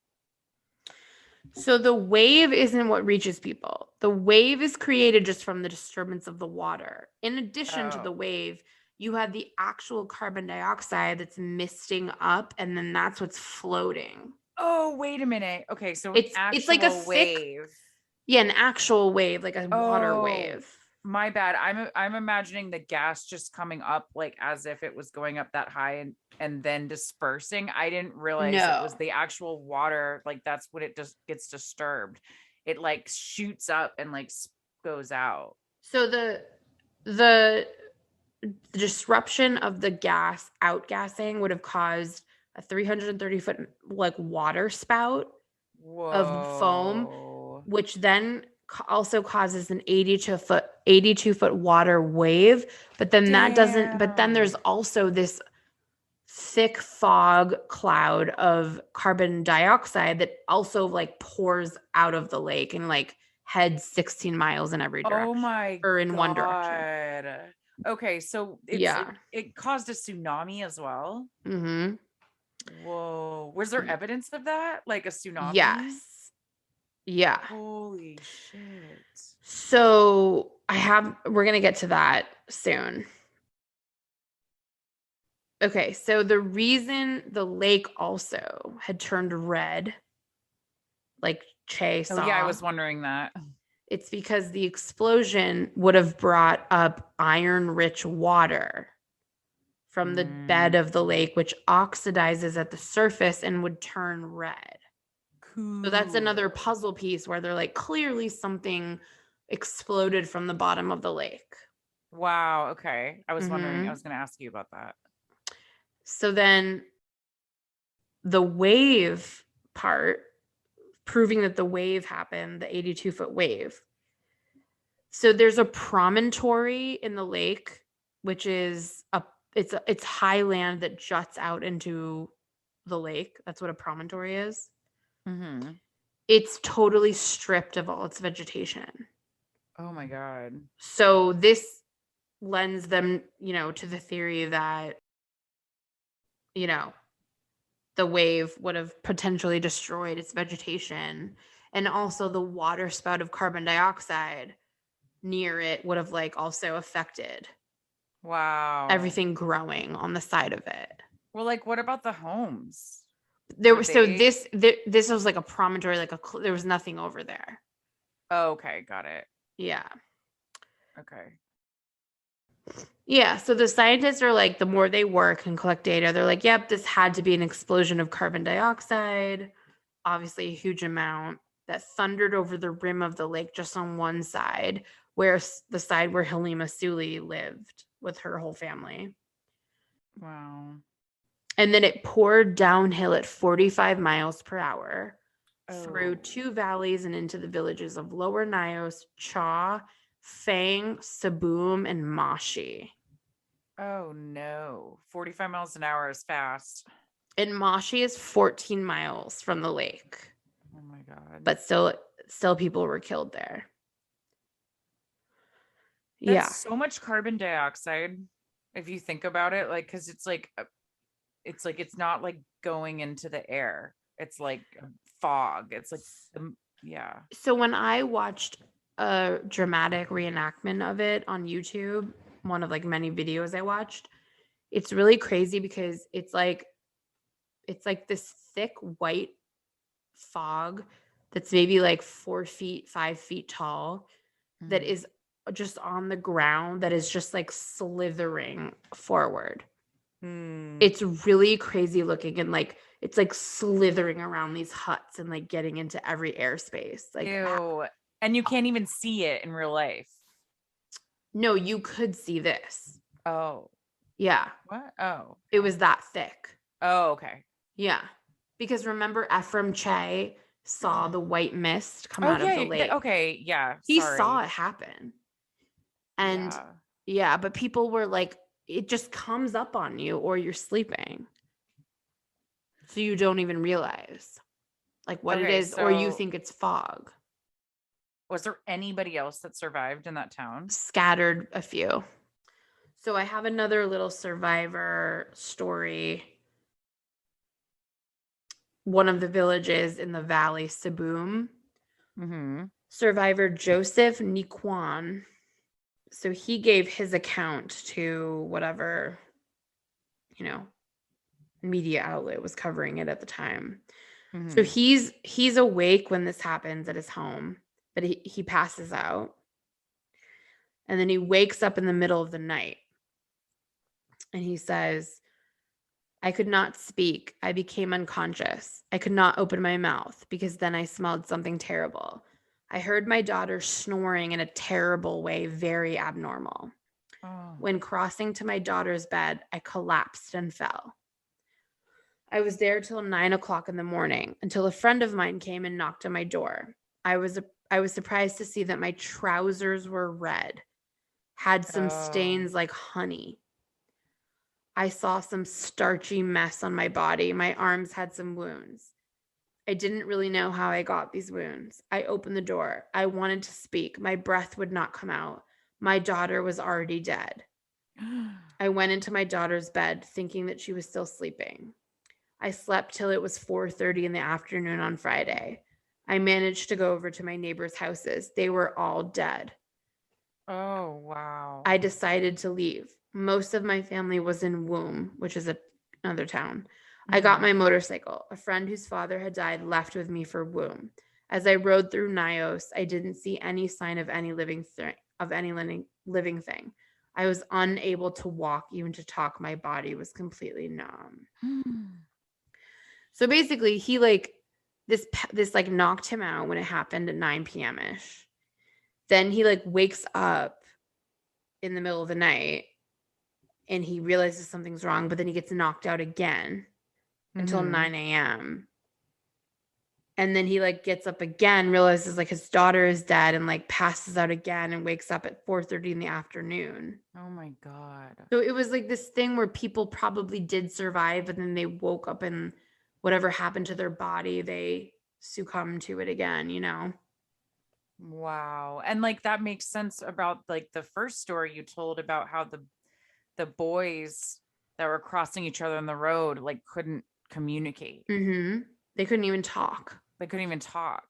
So the wave isn't what reaches people. The wave is created just from the disturbance of the water. In addition to the wave, you have the actual carbon dioxide that's misting up, and then that's what's floating. Oh, wait a minute. Okay, so it's like a wave. An actual wave, like a water wave. My bad. I'm imagining the gas just coming up like as if it was going up that high and then dispersing. I didn't realize it was the actual water. Like that's when it just gets disturbed. It like shoots up and like goes out. So the disruption of the gas outgassing would have caused a 330-foot like water spout of foam, which then also causes an 82-foot water wave. But then there's also this thick fog cloud of carbon dioxide that also like pours out of the lake and like head 16 miles in every direction. Oh my or in one direction. God. Okay, so Yeah. it caused a tsunami as well. Mm-hmm. Whoa. Was there evidence of that? Like a tsunami? Yes. Yeah. Holy shit. So we're going to get to that soon. Okay. So the reason the lake also had turned red, like Che saw. Oh yeah, I was wondering that. It's because the explosion would have brought up iron-rich water from the bed of the lake, which oxidizes at the surface and would turn red. Cool. So that's another puzzle piece where they're like, clearly something exploded from the bottom of the lake. Wow. Okay. I was wondering. I was going to ask you about that. So then the wave part, proving that the wave happened, the 82-foot wave. So there's a promontory in the lake, which is it's high land that juts out into the lake. That's what a promontory is. Mm-hmm. It's totally stripped of all its vegetation. Oh my God. So this lends them, to the theory that, the wave would have potentially destroyed its vegetation. And also the water spout of carbon dioxide near it would have also affected everything growing on the side of it. Well, what about the homes? This was like a promontory, there was nothing over there. Oh, okay, got it. Yeah. Okay. Yeah, so the scientists are like, the more they work and collect data, they're like, yep, this had to be an explosion of carbon dioxide, obviously a huge amount, that thundered over the rim of the lake just on one side, where the side where Halima Suli lived with her whole family. Wow. And then it poured downhill at 45 miles per hour through 2 valleys and into the villages of Lower Nyos, Cha, Fang, Saboom, and Mashi. Oh no. 45 miles an hour is fast. And Mashi is 14 miles from the lake. Oh my God. But still people were killed there. That's so much carbon dioxide if you think about it, because it's it's not going into the air. It's like fog. It's yeah. So when I watched a dramatic reenactment of it on YouTube, one of many videos I watched, it's really crazy because it's like this thick white fog that's maybe 4 feet, 5 feet tall, that is just on the ground, that is just slithering forward. It's really crazy looking, and it's slithering around these huts and getting into every airspace. Ew. And you can't even see it in real life. No, you could see this. Oh. Yeah. What? Oh. It was that thick. Oh, okay. Yeah. Because remember Ephraim Che saw the white mist come out of the lake. Okay, yeah. He saw it happen. And yeah, but people were like, it just comes up on you or you're sleeping. So you don't even realize what it is, or you think it's fog. Was there anybody else that survived in that town? Scattered a few. So I have another little survivor story. One of the villages in the valley, Saboom. Survivor Joseph Nikwan. So he gave his account to whatever, media outlet was covering it at the time. So he's awake when this happens at his home, but he passes out. And then he wakes up in the middle of the night. And he says, I could not speak. I became unconscious. I could not open my mouth because then I smelled something terrible. I heard my daughter snoring in a terrible way, very abnormal. When crossing to my daughter's bed, I collapsed and fell. I was there till 9 o'clock in the morning, until a friend of mine came and knocked on my door. I was surprised to see that my trousers were red, had some stains like honey. I saw some starchy mess on my body. My arms had some wounds. I didn't really know how I got these wounds. I opened the door. I wanted to speak. My breath would not come out. My daughter was already dead. I went into my daughter's bed thinking that she was still sleeping. I slept till it was 4:30 in the afternoon on Friday. I managed to go over to my neighbors' houses. They were all dead. Oh, wow. I decided to leave. Most of my family was in Wombe, which is another town. I got my motorcycle. A friend whose father had died left with me for Wombe. As I rode through Nyos, I didn't see any sign of any living thing. I was unable to walk, even to talk. My body was completely numb. So basically, he like this like knocked him out when it happened at 9 p.m. ish. Then he like wakes up in the middle of the night and he realizes something's wrong, but then he gets knocked out again until 9 a.m. And then he like gets up again, realizes like his daughter is dead, and like passes out again and wakes up at 4:30 in the afternoon. Oh my God. So it was like this thing where people probably did survive, but then they woke up and whatever happened to their body, they succumbed to it again, you know? Wow. And like that makes sense about like the first story you told about how the boys that were crossing each other on the road like couldn't communicate. Mm-hmm. They couldn't even talk. They couldn't even talk.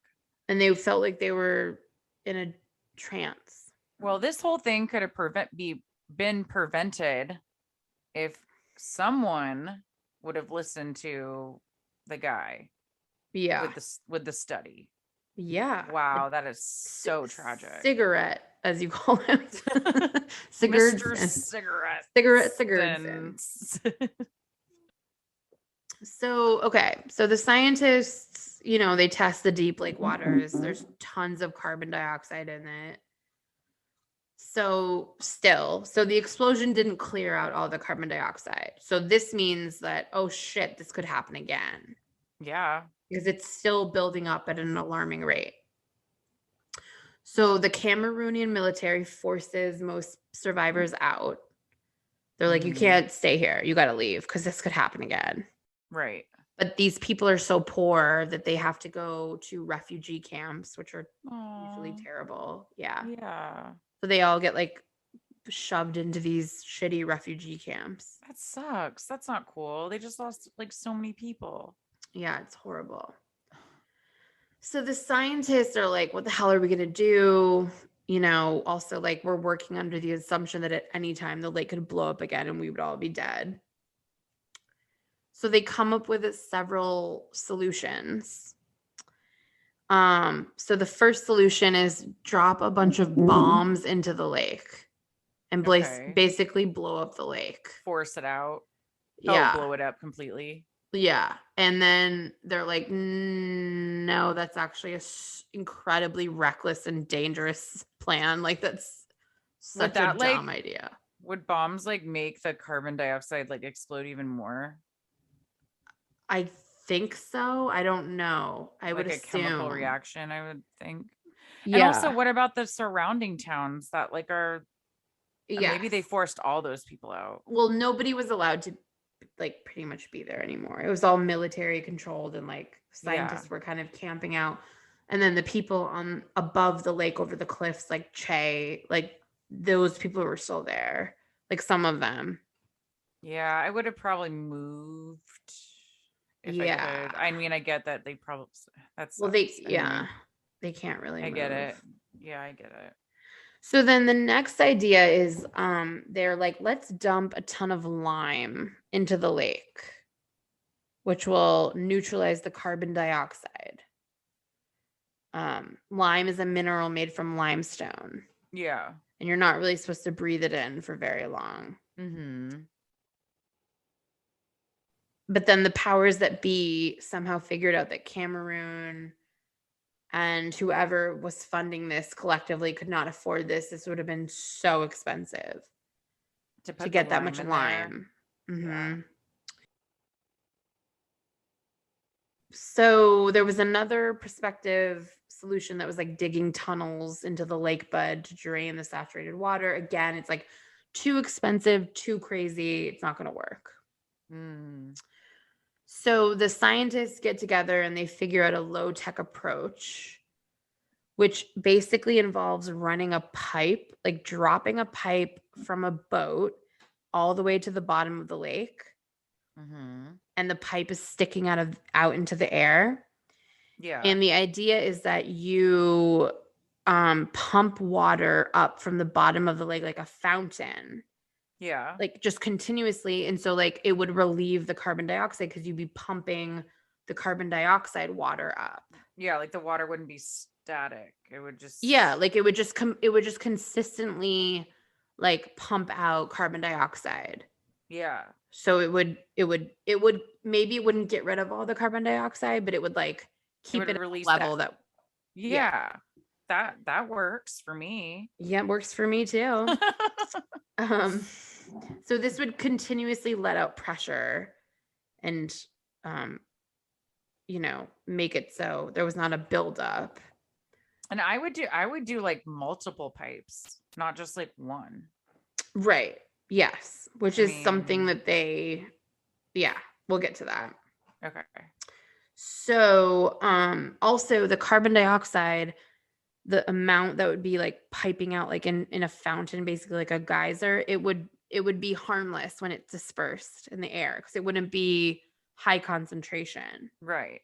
And they felt like they were in a trance. Well, this whole thing could have been prevented if someone would have listened to the guy Yeah. with the study. Yeah. Wow, that is so tragic. Cigarette, as you call him. Mr. Cigarette. So, okay. So the scientists, you know, they test the deep lake waters. There's tons of carbon dioxide in it. So the explosion didn't clear out all the carbon dioxide. So this means that, oh shit, this could happen again. Yeah. Because it's still building up at an alarming rate. So the Cameroonian military forces most survivors out. They're like, you can't stay here. You got to leave because this could happen again. Right. But these people are so poor that they have to go to refugee camps, which are usually terrible. Yeah. Yeah. So they all get like shoved into these shitty refugee camps. That sucks. That's not cool. They just lost like so many people. Yeah, it's horrible. So the scientists are like, what the hell are we going to do? You know, also like we're working under the assumption that at any time the lake could blow up again and we would all be dead. So they come up with several solutions. So the first solution is drop a bunch of bombs into the lake and basically blow up the lake. Force it out. Yeah. Oh, blow it up completely. Yeah. And then they're like, no, that's actually a incredibly reckless and dangerous plan. Like that's such a dumb idea. Would bombs like make the carbon dioxide like explode even more? I think so. I don't know. I would assume. A chemical reaction, I would think. Yeah. And also, what about the surrounding towns that like are maybe they forced all those people out? Well, nobody was allowed to like pretty much be there anymore. It was all military controlled and like scientists were kind of camping out. And then the people on above the lake over the cliffs, like Che, like those people were still there. Like some of them. Yeah, I would have probably moved. If I could. I mean, I get that they probably they can't really I move. Get it. Yeah, I get it. So then the next idea is they're like, let's dump a ton of lime into the lake, which will neutralize the carbon dioxide. Lime is a mineral made from limestone. Yeah. And you're not really supposed to breathe it in for very long. Mm-hmm. But then the powers that be somehow figured out that Cameroon and whoever was funding this collectively could not afford this. This would have been so expensive to get that much lime. Mm-hmm. Yeah. So there was another prospective solution that was like digging tunnels into the lake bed to drain the saturated water. Again, it's like too expensive, too crazy. It's not going to work. So the scientists get together and they figure out a low-tech approach, which basically involves running a pipe, like dropping a pipe from a boat all the way to the bottom of the lake, and the pipe is sticking out into the air. Yeah. And the idea is that you pump water up from the bottom of the lake like a fountain, Yeah. like just continuously. And so like it would relieve the carbon dioxide because you'd be pumping the carbon dioxide water up. Yeah, like the water wouldn't be static. It would just Like it would just consistently like pump out carbon dioxide. Yeah. So it would maybe it wouldn't get rid of all the carbon dioxide, but it would like keep would it at a release level that. Yeah. That works for me. Yeah, it works for me too. So this would continuously let out pressure and make it so there was not a buildup. And I would do like multiple pipes, not just like one. Right. Yes. Which is something that we'll get to that. Okay. So also the carbon dioxide, the amount that would be like piping out like in a fountain, basically like a geyser, it would be harmless when it's dispersed in the air because it wouldn't be high concentration. Right.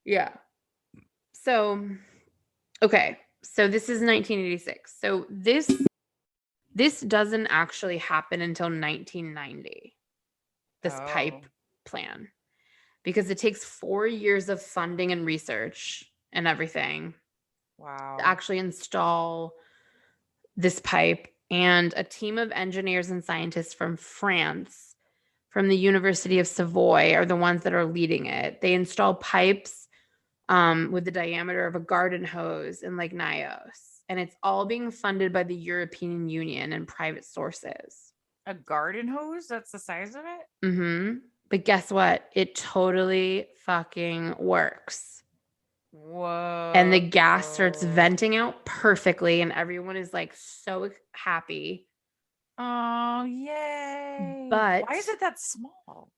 Yeah. So, okay. So this is 1986. So this doesn't actually happen until 1990, this pipe plan, because it takes 4 years of funding and research and everything. Wow. To actually install this pipe. And a team of engineers and scientists from France, from the University of Savoy, are the ones that are leading it. They install pipes with the diameter of a garden hose in Lake Nyos. And it's all being funded by the European Union and private sources. A garden hose? That's the size of it? Mm-hmm. But guess what? It totally fucking works. Whoa. And the gas starts venting out perfectly, and everyone is like so happy. Oh, yay. But why is it that small?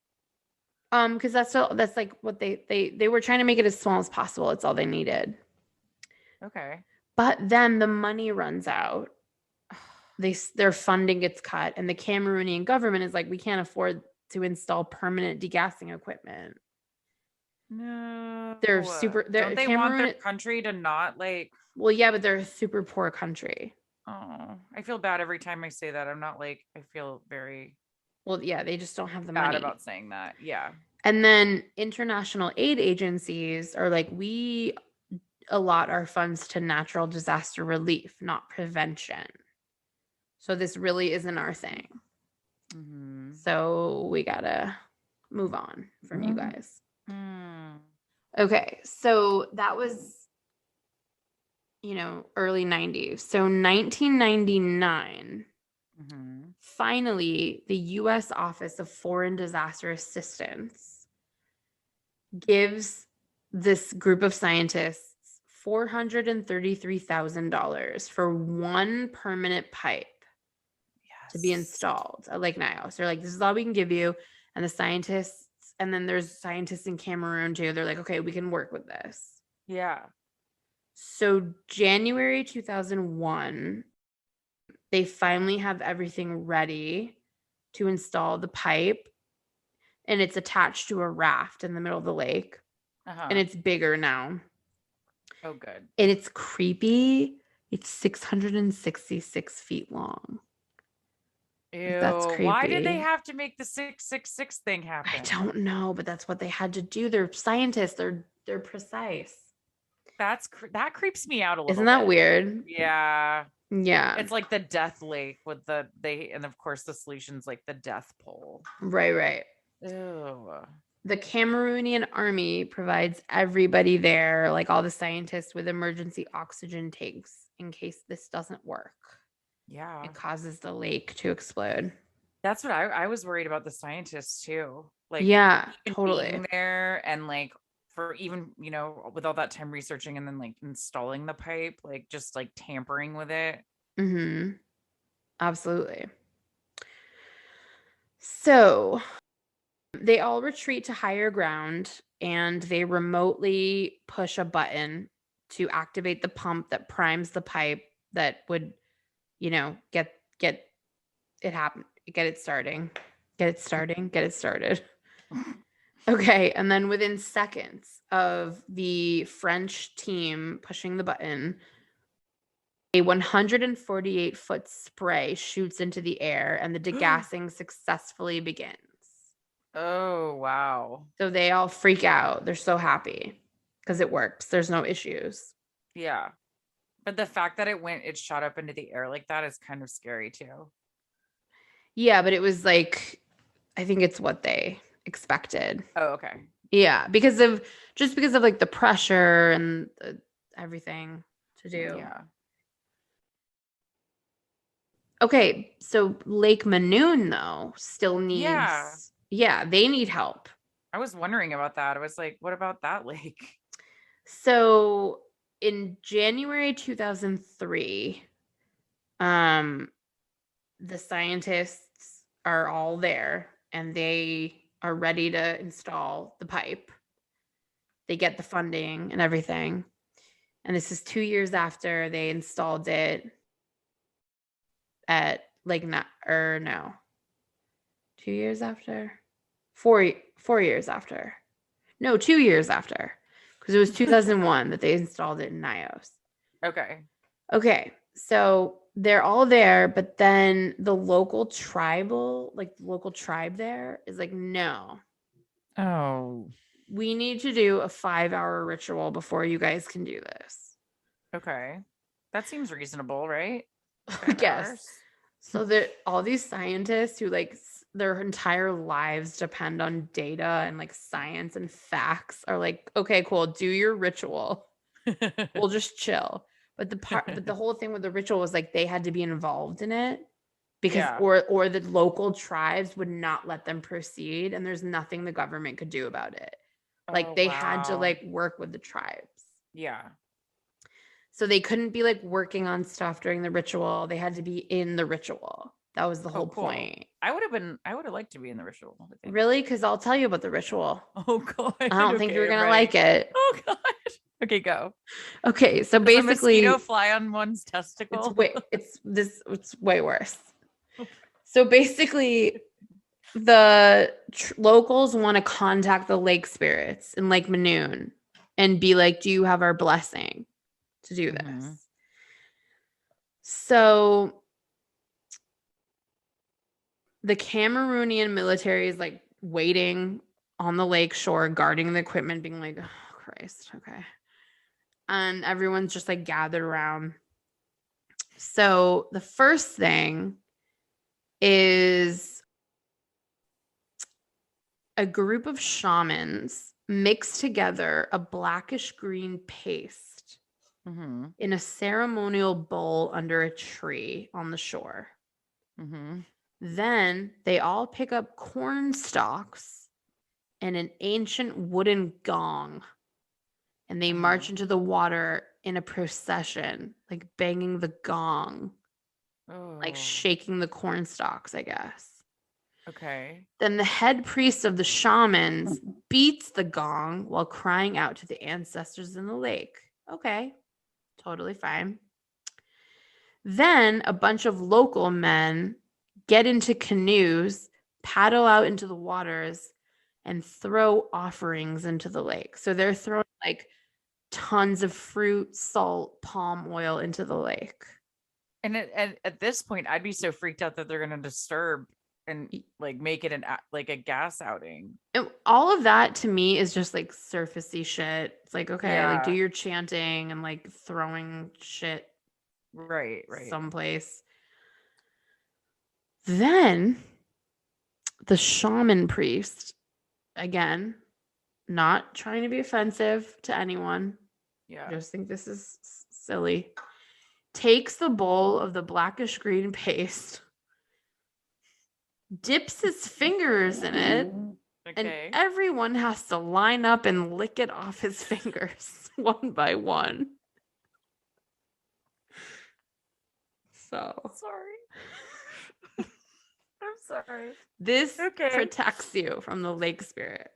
Because that's like what they were trying to make it as small as possible. It's all they needed. Okay. But then the money runs out. Their funding gets cut, and the Cameroonian government is like, we can't afford to install permanent degassing equipment. No. Don't they want their country to not like? Well, yeah, but they're a super poor country. Oh, I feel bad every time I say that. I'm not like, I feel very well, yeah, they just don't have the bad money about saying that. Yeah. And then international aid agencies are like, we allot our funds to natural disaster relief, not prevention. So this really isn't our thing. Mm-hmm. So we gotta move on from you guys. Okay, so that was, early 90s. So 1999, finally, the U.S. Office of Foreign Disaster Assistance gives this group of scientists $433,000 for one permanent pipe to be installed at Lake Nyos. They're like, this is all we can give you. And the scientists, and then there's scientists in Cameroon too. They're like, okay, we can work with this. Yeah. So January 2001, they finally have everything ready to install the pipe. And it's attached to a raft in the middle of the lake. And it's bigger now. Oh, good. And it's creepy. It's 666 feet long. Ew, that's creepy. Why did they have to make the 666 thing happen? I don't know, but that's what they had to do. They're scientists. They're precise. That creeps me out a little. Isn't that weird? Yeah. Yeah. It's like the death lake with and of course the solution's like the death pole. Right. Ew. The Cameroonian army provides everybody there, like all the scientists, with emergency oxygen tanks in case this doesn't work. Yeah. It causes the lake to explode. That's what I was worried about, the scientists too. Like, yeah, totally. Being there and like for even, with all that time researching and then like installing the pipe, like just like tampering with it. Absolutely. So They all retreat to higher ground and they remotely push a button to activate the pump that primes the pipe that would, get it happen, get it starting, get it started. Okay, and then within seconds of the French team pushing the button, a 148-foot spray shoots into the air and the degassing successfully begins. Oh, wow. So they all freak out. They're so happy because it works. There's no issues. Yeah. But the fact that it shot up into the air like that is kind of scary too. Yeah, but it was like, I think it's what they expected. Oh, okay. Yeah, because of like the pressure and everything to do. Yeah. Okay, so Lake Manoon though still needs. Yeah, they need help. I was wondering about that. I was like, what about that lake? So in January 2003, the scientists are all there and they are ready to install the pipe. They get the funding and everything. And this is 2 years after they installed it at no. 2 years after? 4 years after. No, 2 years after. Because it was 2001 that they installed it in Nyos. Okay. Okay. So they're all there, but then the local tribe there is like, no, Oh, we need to do a 5-hour ritual before you guys can do this. okay. That seems reasonable, right? I guess. So that all these scientists who their entire lives depend on data and science and facts are like, okay, cool, do your ritual. We'll just chill. But the whole thing with the ritual was they had to be involved in it because or the local tribes would not let them proceed, and there's nothing the government could do about it. They had to work with the tribes. Yeah. So they couldn't be working on stuff during the ritual. They had to be in the ritual. That was the whole point. I would have liked to be in the ritual. I think. Really? Because I'll tell you about the ritual. Oh god. I don't think you're gonna like it. Oh god. Okay, go. Okay, so Does basically, a mosquito fly on one's testicle. It's way worse. So basically, the locals want to contact the lake spirits in Lake Manoon and be like, "Do you have our blessing to do this?" Mm-hmm. So the Cameroonian military is waiting on the lake shore, guarding the equipment, being like, "Oh Christ, okay." And everyone's just gathered around. So the first thing is a group of shamans mix together a blackish green paste in a ceremonial bowl under a tree on the shore. Mm-hmm. Then they all pick up corn stalks and an ancient wooden gong. And they march into the water in a procession, banging the gong, shaking the corn stalks, I guess. Okay. Then the head priest of the shamans beats the gong while crying out to the ancestors in the lake. Okay, totally fine. Then a bunch of local men get into canoes, paddle out into the waters, and throw offerings into the lake. So they're throwing tons of fruit, salt, palm oil into the lake. And at this point, I'd be so freaked out that they're going to disturb and make it a gas outing. And all of that to me is just surfacey shit. It's okay, do your chanting and throwing shit right someplace. Then the shaman priest, again, not trying to be offensive to anyone. Yeah. I just think this is silly. Takes the bowl of the blackish green paste, dips his fingers in it, and everyone has to line up and lick it off his fingers one by one. So sorry. I'm sorry. This Okay. protects you from the lake spirits.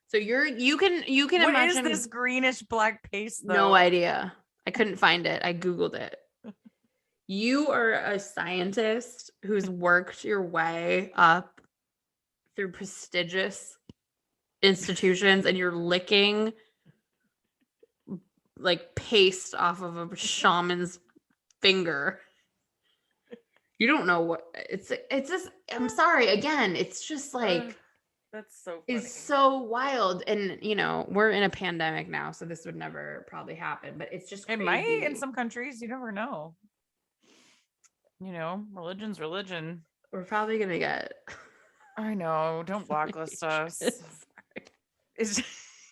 So you can What imagine is this greenish black paste though? no idea. I couldn't find it. I Googled it. You are a scientist who's worked your way up through prestigious institutions and you're licking like paste off of a shaman's finger. You don't know what it's just I'm sorry again, it's just like That's so funny. it's so wild. And we're in a pandemic now, so this would never probably happen, but it's just It crazy. might in some countries, you never know. Religion's religion. We're probably gonna get I know. Don't blacklist us. Sorry.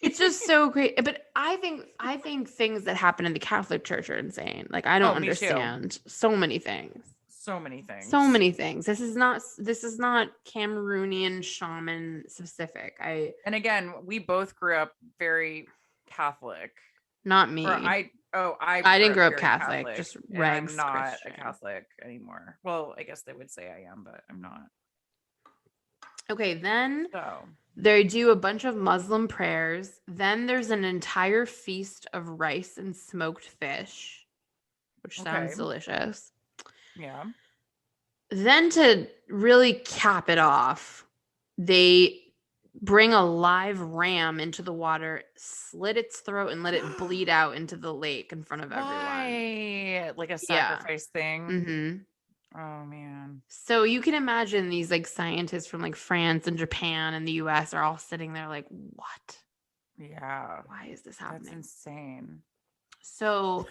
It's just so great. But I think things that happen in the Catholic Church are insane. Like I don't me too. understand so many things. So many things. So many things. This is not Cameroonian shaman specific. And again, we both grew up very Catholic. Not me. I didn't grow up very Catholic, just and regs I'm not Christian. a Catholic anymore. Well, I guess they would say I am, but I'm not. Okay, then So they do a bunch of Muslim prayers. Then there's an entire feast of rice and smoked fish, which sounds delicious. Yeah. Then to really cap it off, they bring a live ram into the water, slit its throat, and let it bleed out into the lake in front of everyone. Why? Like a sacrifice thing. Mm-hmm. Oh man. So you can imagine these like scientists from like France and Japan and the US are all sitting there like, what? Yeah. Why is this happening? That's insane. So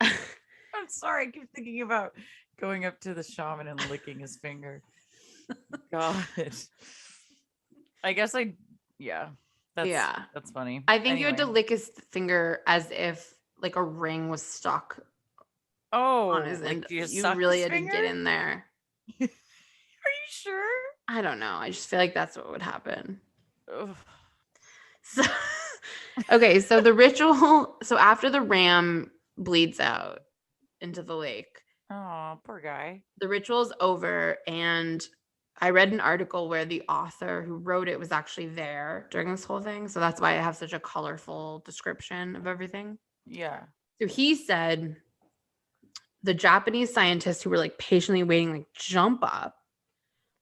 I'm sorry. I keep thinking about going up to the shaman and licking his finger. God. I guess that's funny. I think you had to lick his finger as if like a ring was stuck on his end. You really had to get in there. Are you sure? I don't know. I just feel like that's what would happen. Ugh. So, okay, so the ritual. So after the ram bleeds out into the lake, oh, poor guy. the ritual's over, and I read an article where the author who wrote it was actually there during this whole thing. So that's why I have such a colorful description of everything. Yeah. So he said the Japanese scientists who were like patiently waiting, like jump up.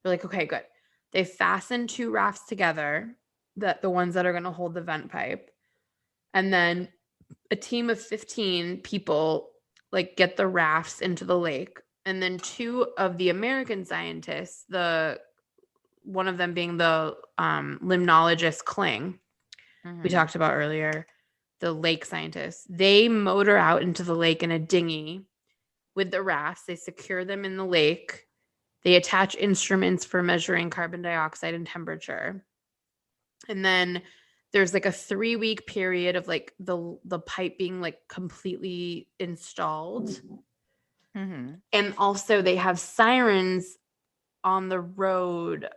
They're like, okay, good. They fasten 2 rafts together, the ones that are going to hold the vent pipe. And then a team of 15 people like get the rafts into the lake. And then 2 of the American scientists, one of them being the limnologist Kling, we talked about earlier, the lake scientists, they motor out into the lake in a dinghy with the rafts. They secure them in the lake. They attach instruments for measuring carbon dioxide and temperature. And then there's like a 3-week period of like the pipe being like completely installed. And also they have sirens on the road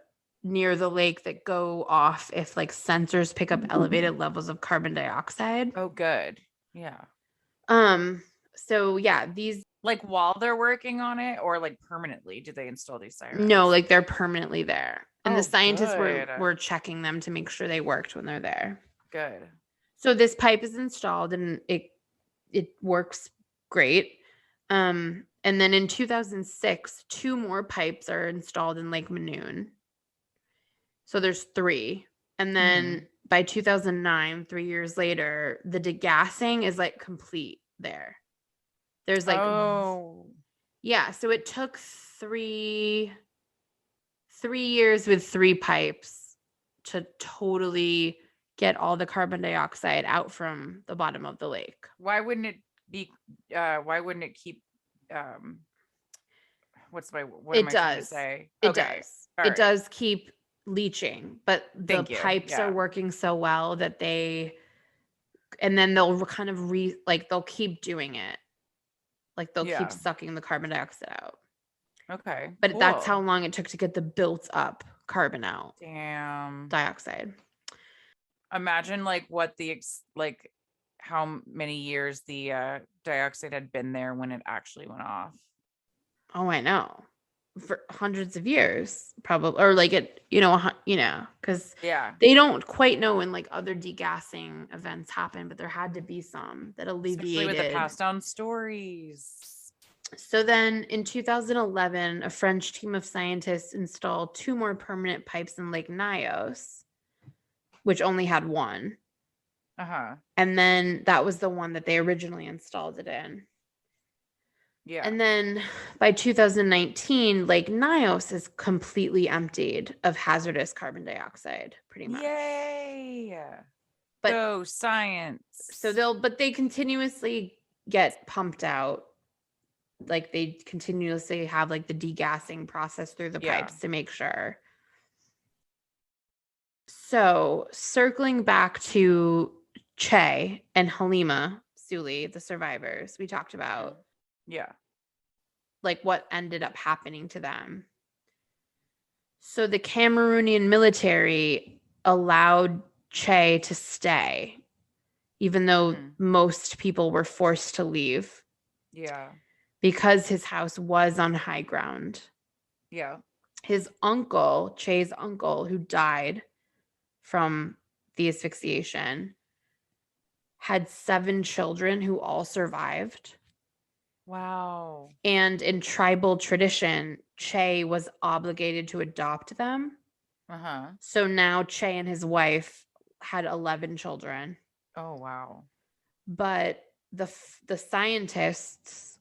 near the lake that go off if like sensors pick up elevated levels of carbon dioxide. Oh, good. Yeah. So yeah, these like while they're working on it or like permanently, do they install these sirens? No, like they're permanently there. And the scientists good. were checking them to make sure they worked when they're there. Good. So this pipe is installed and it works great. And then in 2006, 2 more pipes are installed in Lake Manoon. So there's 3. And then by 2009, 3 years later, the degassing is like complete there. There's like, yeah. So it took 3 years with 3 pipes to totally get all the carbon dioxide out from the bottom of the lake. Why wouldn't it be? Why wouldn't it keep? What am I trying to say? It does. It does keep leaching, but the pipes are working so well that and then they'll kind of they'll keep doing it. Like they'll keep sucking the carbon dioxide out. Okay. But that's how long it took to get the built up carbon out. Damn. Dioxide. Imagine like what how many years the dioxide had been there when it actually went off. Oh, I know. for hundreds of years, probably, or like because Yeah. they don't quite know when like other degassing events happen, but there had to be some that Especially with the alleviated. passed down stories. So then in 2011, a French team of scientists installed 2 more permanent pipes in Lake Nyos, which only had one. Uh-huh. And then that was the one that they originally installed it in. Yeah. And then by 2019, Lake Nyos is completely emptied of hazardous carbon dioxide, pretty much. Yay. But go science. so they continuously get pumped out. Like they continuously have like the degassing process through the pipes to make sure. So circling back to Che and Halima Suli, the survivors we talked about. Yeah. Like what ended up happening to them. So the Cameroonian military allowed Che to stay, even though most people were forced to leave. Yeah. Because his house was on high ground. Yeah. His uncle, Che's uncle, who died from the asphyxiation, had 7 children who all survived. Wow. And in tribal tradition, Che was obligated to adopt them. Uh-huh. So now Che and his wife had 11 children. Oh, wow. But the scientists,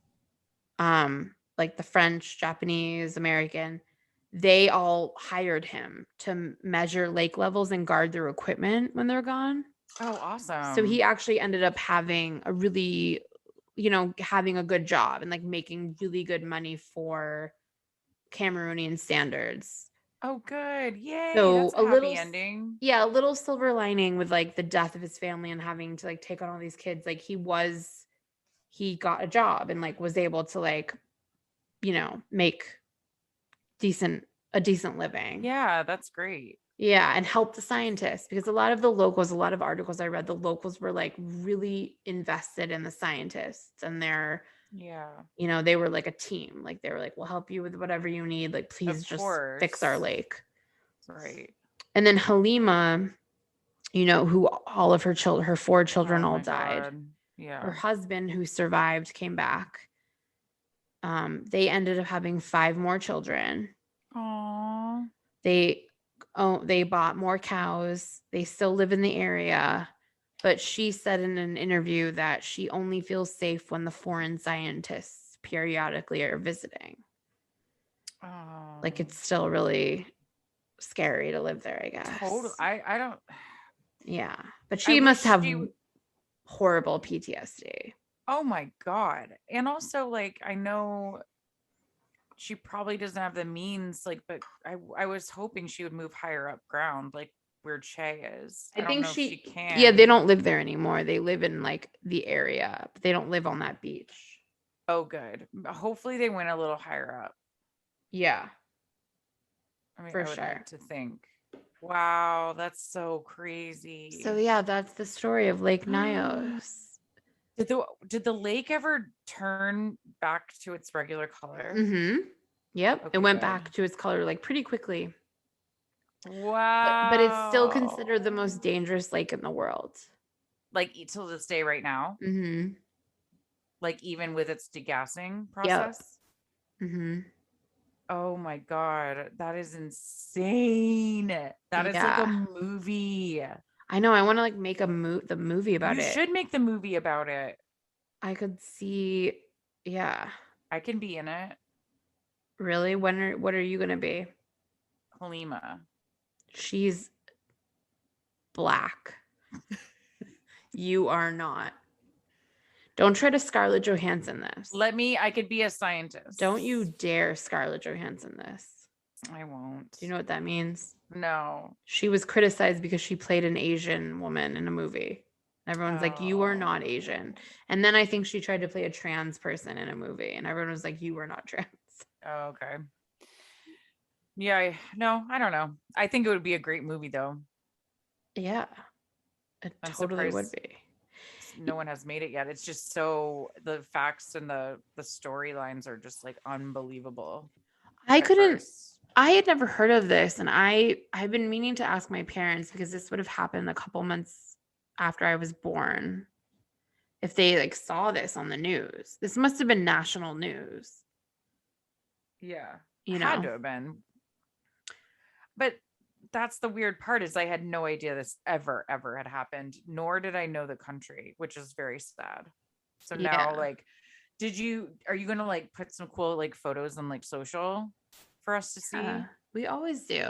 like the French, Japanese, American, they all hired him to measure lake levels and guard their equipment when they're gone. Oh, awesome. So he actually ended up having a really, having a good job and like making really good money for Cameroonian standards. Oh, good. Yay. So That's a happy ending. Yeah, a little silver lining with like the death of his family and having to like take on all these kids. Like he got a job and like was able to like, make a decent living. Yeah, that's great. Yeah, and help the scientists because a lot of articles I read, the locals were like really invested in the scientists and they're, they were like a team. Like they were like, we'll help you with whatever you need. Like, please just fix our lake. Right. And then Halima, who all of her 4 children all died. God. Yeah. Her husband, who survived, came back. They ended up having 5 more children. Aww. They bought more cows. They still live in the area. But she said in an interview that she only feels safe when the foreign scientists periodically are visiting. Oh. Like it's still really scary to live there, I guess. Totally. I don't. Yeah. But she must have horrible PTSD. Oh my God. And also, like, I know she probably doesn't have the means, like, but I was hoping she would move higher up ground, like where Che is. I think she can. Yeah, they don't live there anymore. They live in like the area, but they don't live on that beach. Oh, good. Hopefully they went a little higher up. Yeah. I mean, for I would sure. like to think. Wow, that's so crazy. So yeah, that's the story of Lake Nyos. Did the lake ever turn back to its regular color? Mm-hmm. Yep. Okay, it went back to its color like pretty quickly. Wow. But it's still considered the most dangerous lake in the world. Like till this day right now? Mm-hmm. Like even with its degassing process? Yep. Mm-hmm. Oh my God. That is insane. That is like a movie. I know. I want to like make the movie about it. You should make the movie about it. I could see. Yeah. I can be in it. Really? What are you going to be? Halima. She's black. You are not. Don't try to Scarlett Johansson this. I could be a scientist. Don't you dare Scarlett Johansson this. I won't. Do you know what that means? No. She was criticized because she played an Asian woman in a movie. Everyone's like, you are not Asian. And then I think she tried to play a trans person in a movie. And everyone was like, you are not trans. Oh, okay. Yeah. No, I don't know. I think it would be a great movie though. Yeah. It totally would be. No one has made it yet. It's just so the facts and the storylines are just like unbelievable. I at couldn't. first. I had never heard of this, and I've been meaning to ask my parents because this would have happened a couple months after I was born. If they like saw this on the news, this must have been national news. Yeah. You Had know, to have been. But that's the weird part is I had no idea this ever had happened, nor did I know the country, which is very sad. So now yeah. like are you gonna like put some cool like photos on like social for us to see? We always do.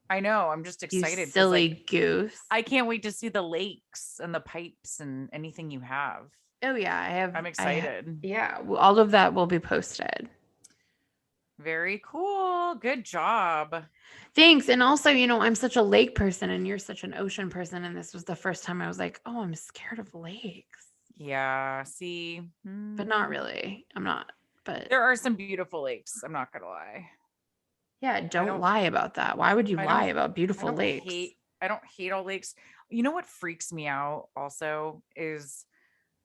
I know, I'm just You excited because silly like goose. I can't wait to see the lakes and the pipes and anything you have. Oh yeah, I'm excited. Yeah, all of that will be posted. Very cool. Good job. Thanks. And also, I'm such a lake person and you're such an ocean person. And this was the first time I was like, oh, I'm scared of lakes. Yeah, see. But not really. I'm not. But There are some beautiful lakes, I'm not gonna lie. yeah, don't lie about that. Why would you I lie don't about beautiful lakes? I don't hate all lakes. You know what freaks me out also is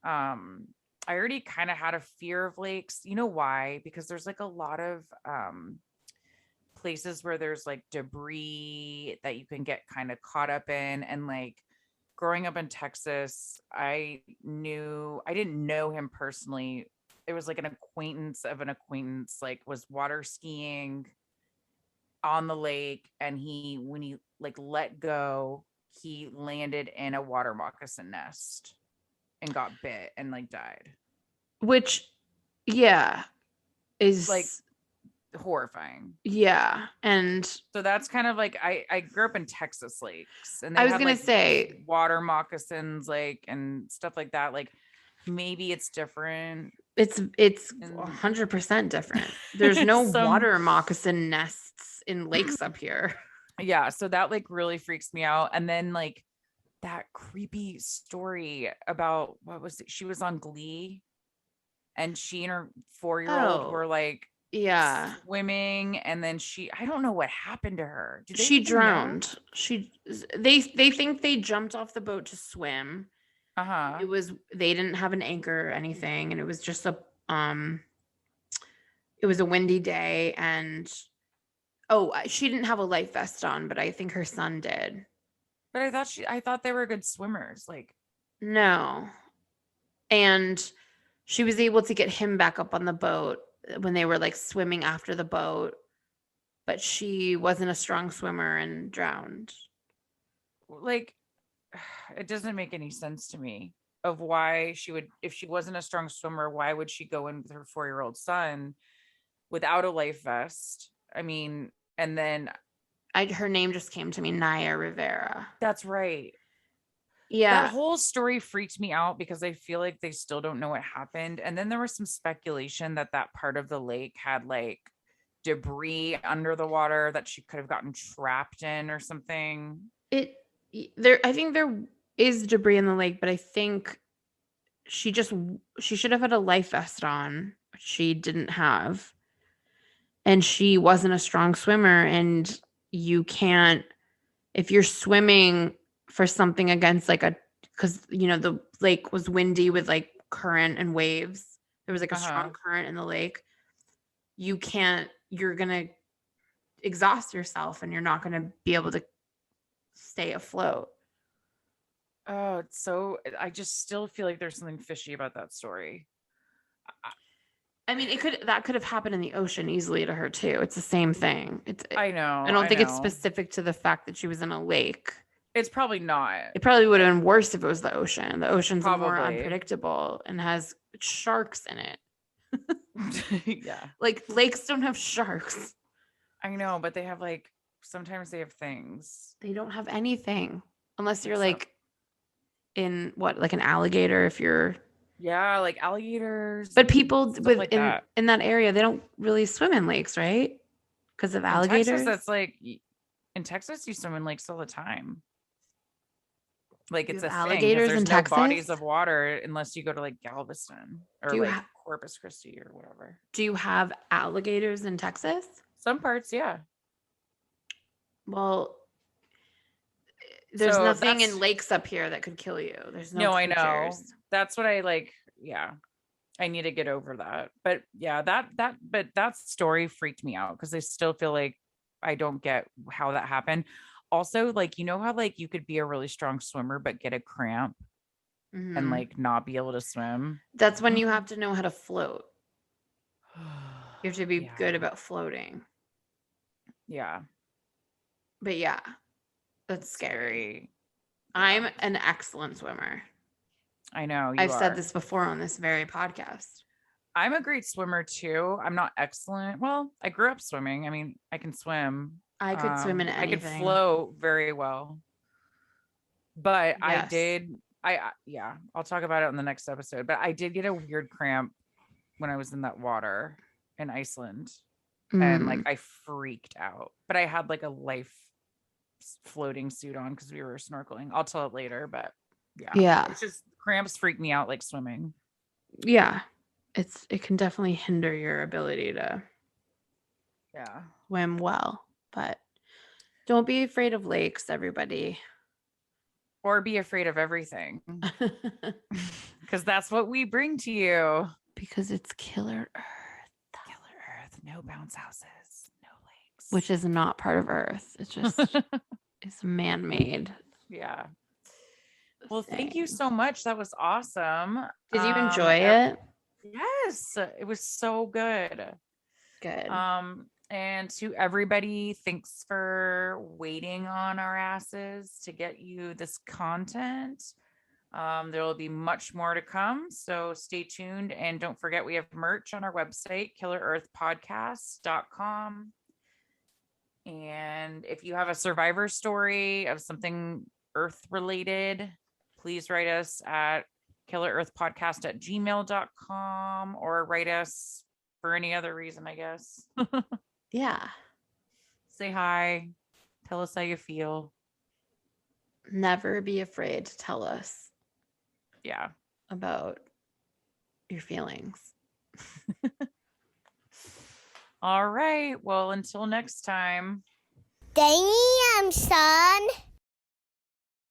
I already kind of had a fear of lakes. You know why? Because there's like a lot of places where there's like debris that you can get kind of caught up in. And like growing up in Texas, I didn't know him personally. It was like an acquaintance of an acquaintance, like was water skiing on the lake, and when he like let go, he landed in a water moccasin nest and got bit and like died. Which, yeah, is like horrifying. Yeah. And so that's kind of like I grew up in Texas lakes, and I was gonna say water moccasins like and stuff like that. Like maybe it's different. It's 100% different. There's no water moccasin nests in lakes up here. Yeah, so that like really freaks me out. And then like that creepy story about what was it? She was on Glee, and she and her 4-year-old were like swimming, and then I don't know what happened to her. She drowned. They think they jumped off the boat to swim. They didn't have an anchor or anything, and it was just it was a windy day, and she didn't have a life vest on, but I think her son did. But I thought they were good swimmers. Like, no. And she was able to get him back up on the boat when they were like swimming after the boat, but she wasn't a strong swimmer and drowned. Like, it doesn't make any sense to me of why she would, if she wasn't a strong swimmer, why would she go in with her 4-year-old son without a life vest? I mean, and then her name just came to me, Naya Rivera. That's right. Yeah. That whole story freaked me out because I feel like they still don't know what happened. And then there was some speculation that part of the lake had like debris under the water that she could have gotten trapped in or something. I think there is debris in the lake, but I think she should have had a life vest on, which she didn't have. And she wasn't a strong swimmer, and you can't, if you're swimming for something against like because the lake was windy with like current and waves. There was like a strong current in the lake. You're gonna exhaust yourself, and you're not gonna be able to stay afloat. Oh, I just still feel like there's something fishy about that story. I mean, that could have happened in the ocean easily to her too. It's the same thing. I know. I don't think it's specific to the fact that she was in a lake. It's probably not. It probably would have been worse if it was the ocean. The ocean's more unpredictable and has sharks in it. Yeah. Like lakes don't have sharks. I know, but they have like, sometimes they have things. They don't have anything unless you're like in like an alligator if you're. Yeah, like alligators. But people in that area, they don't really swim in lakes, right? Because of alligators. In Texas, you swim in lakes all the time. Like it's a alligators thing. In there's Texas? No bodies of water unless you go to like Galveston or Corpus Christi or whatever. Do you have alligators in Texas? Some parts, yeah. Well, there's nothing in lakes up here that could kill you. There's no creatures. I know. That's what I like. Yeah. I need to get over that. But yeah, that story freaked me out because I still feel like I don't get how that happened. Also, like, you know how like you could be a really strong swimmer but get a cramp and Mhm. like not be able to swim? That's when you have to know how to float. You have to be good Yeah. about floating. Yeah. But yeah, that's It's scary. very I'm an excellent swimmer. I know you I've said are. this before on this very podcast. I'm a great swimmer too. I'm not excellent. Well, I grew up swimming. I mean, I can swim. I could swim in I could anything. float very well. But Yes. yeah, I'll talk about it in the next episode. But I did get a weird cramp when I was in that water in Iceland. And like Mm. I freaked out. But I had like a life floating suit on because we were snorkeling. I'll tell it later, but Yeah. it's just cramps freak me out like swimming. Yeah. It can definitely hinder your ability to Yeah. swim well. But don't be afraid of lakes, everybody. Or be afraid of everything. Because that's what we bring to you. Because it's Killer Earth. Killer Earth, no bounce houses, no lakes. Which is not part of Earth. It's just it's man-made. Yeah. Well, thank you thing. so much. That was awesome. Did you enjoy it? Yes, it was so good. Good. And to everybody, thanks for waiting on our asses to get you this content. There will be much more to come, so stay tuned. And don't forget, we have merch on our website, killerearthpodcast.com. And if you have a survivor story of something earth related, please write us at killerearthpodcast@gmail.com or write us for any other reason, I guess. Yeah. Say hi. Tell us how you feel. Never be afraid to tell us Yeah. about your feelings. All right. Well, until next time. Damn, son.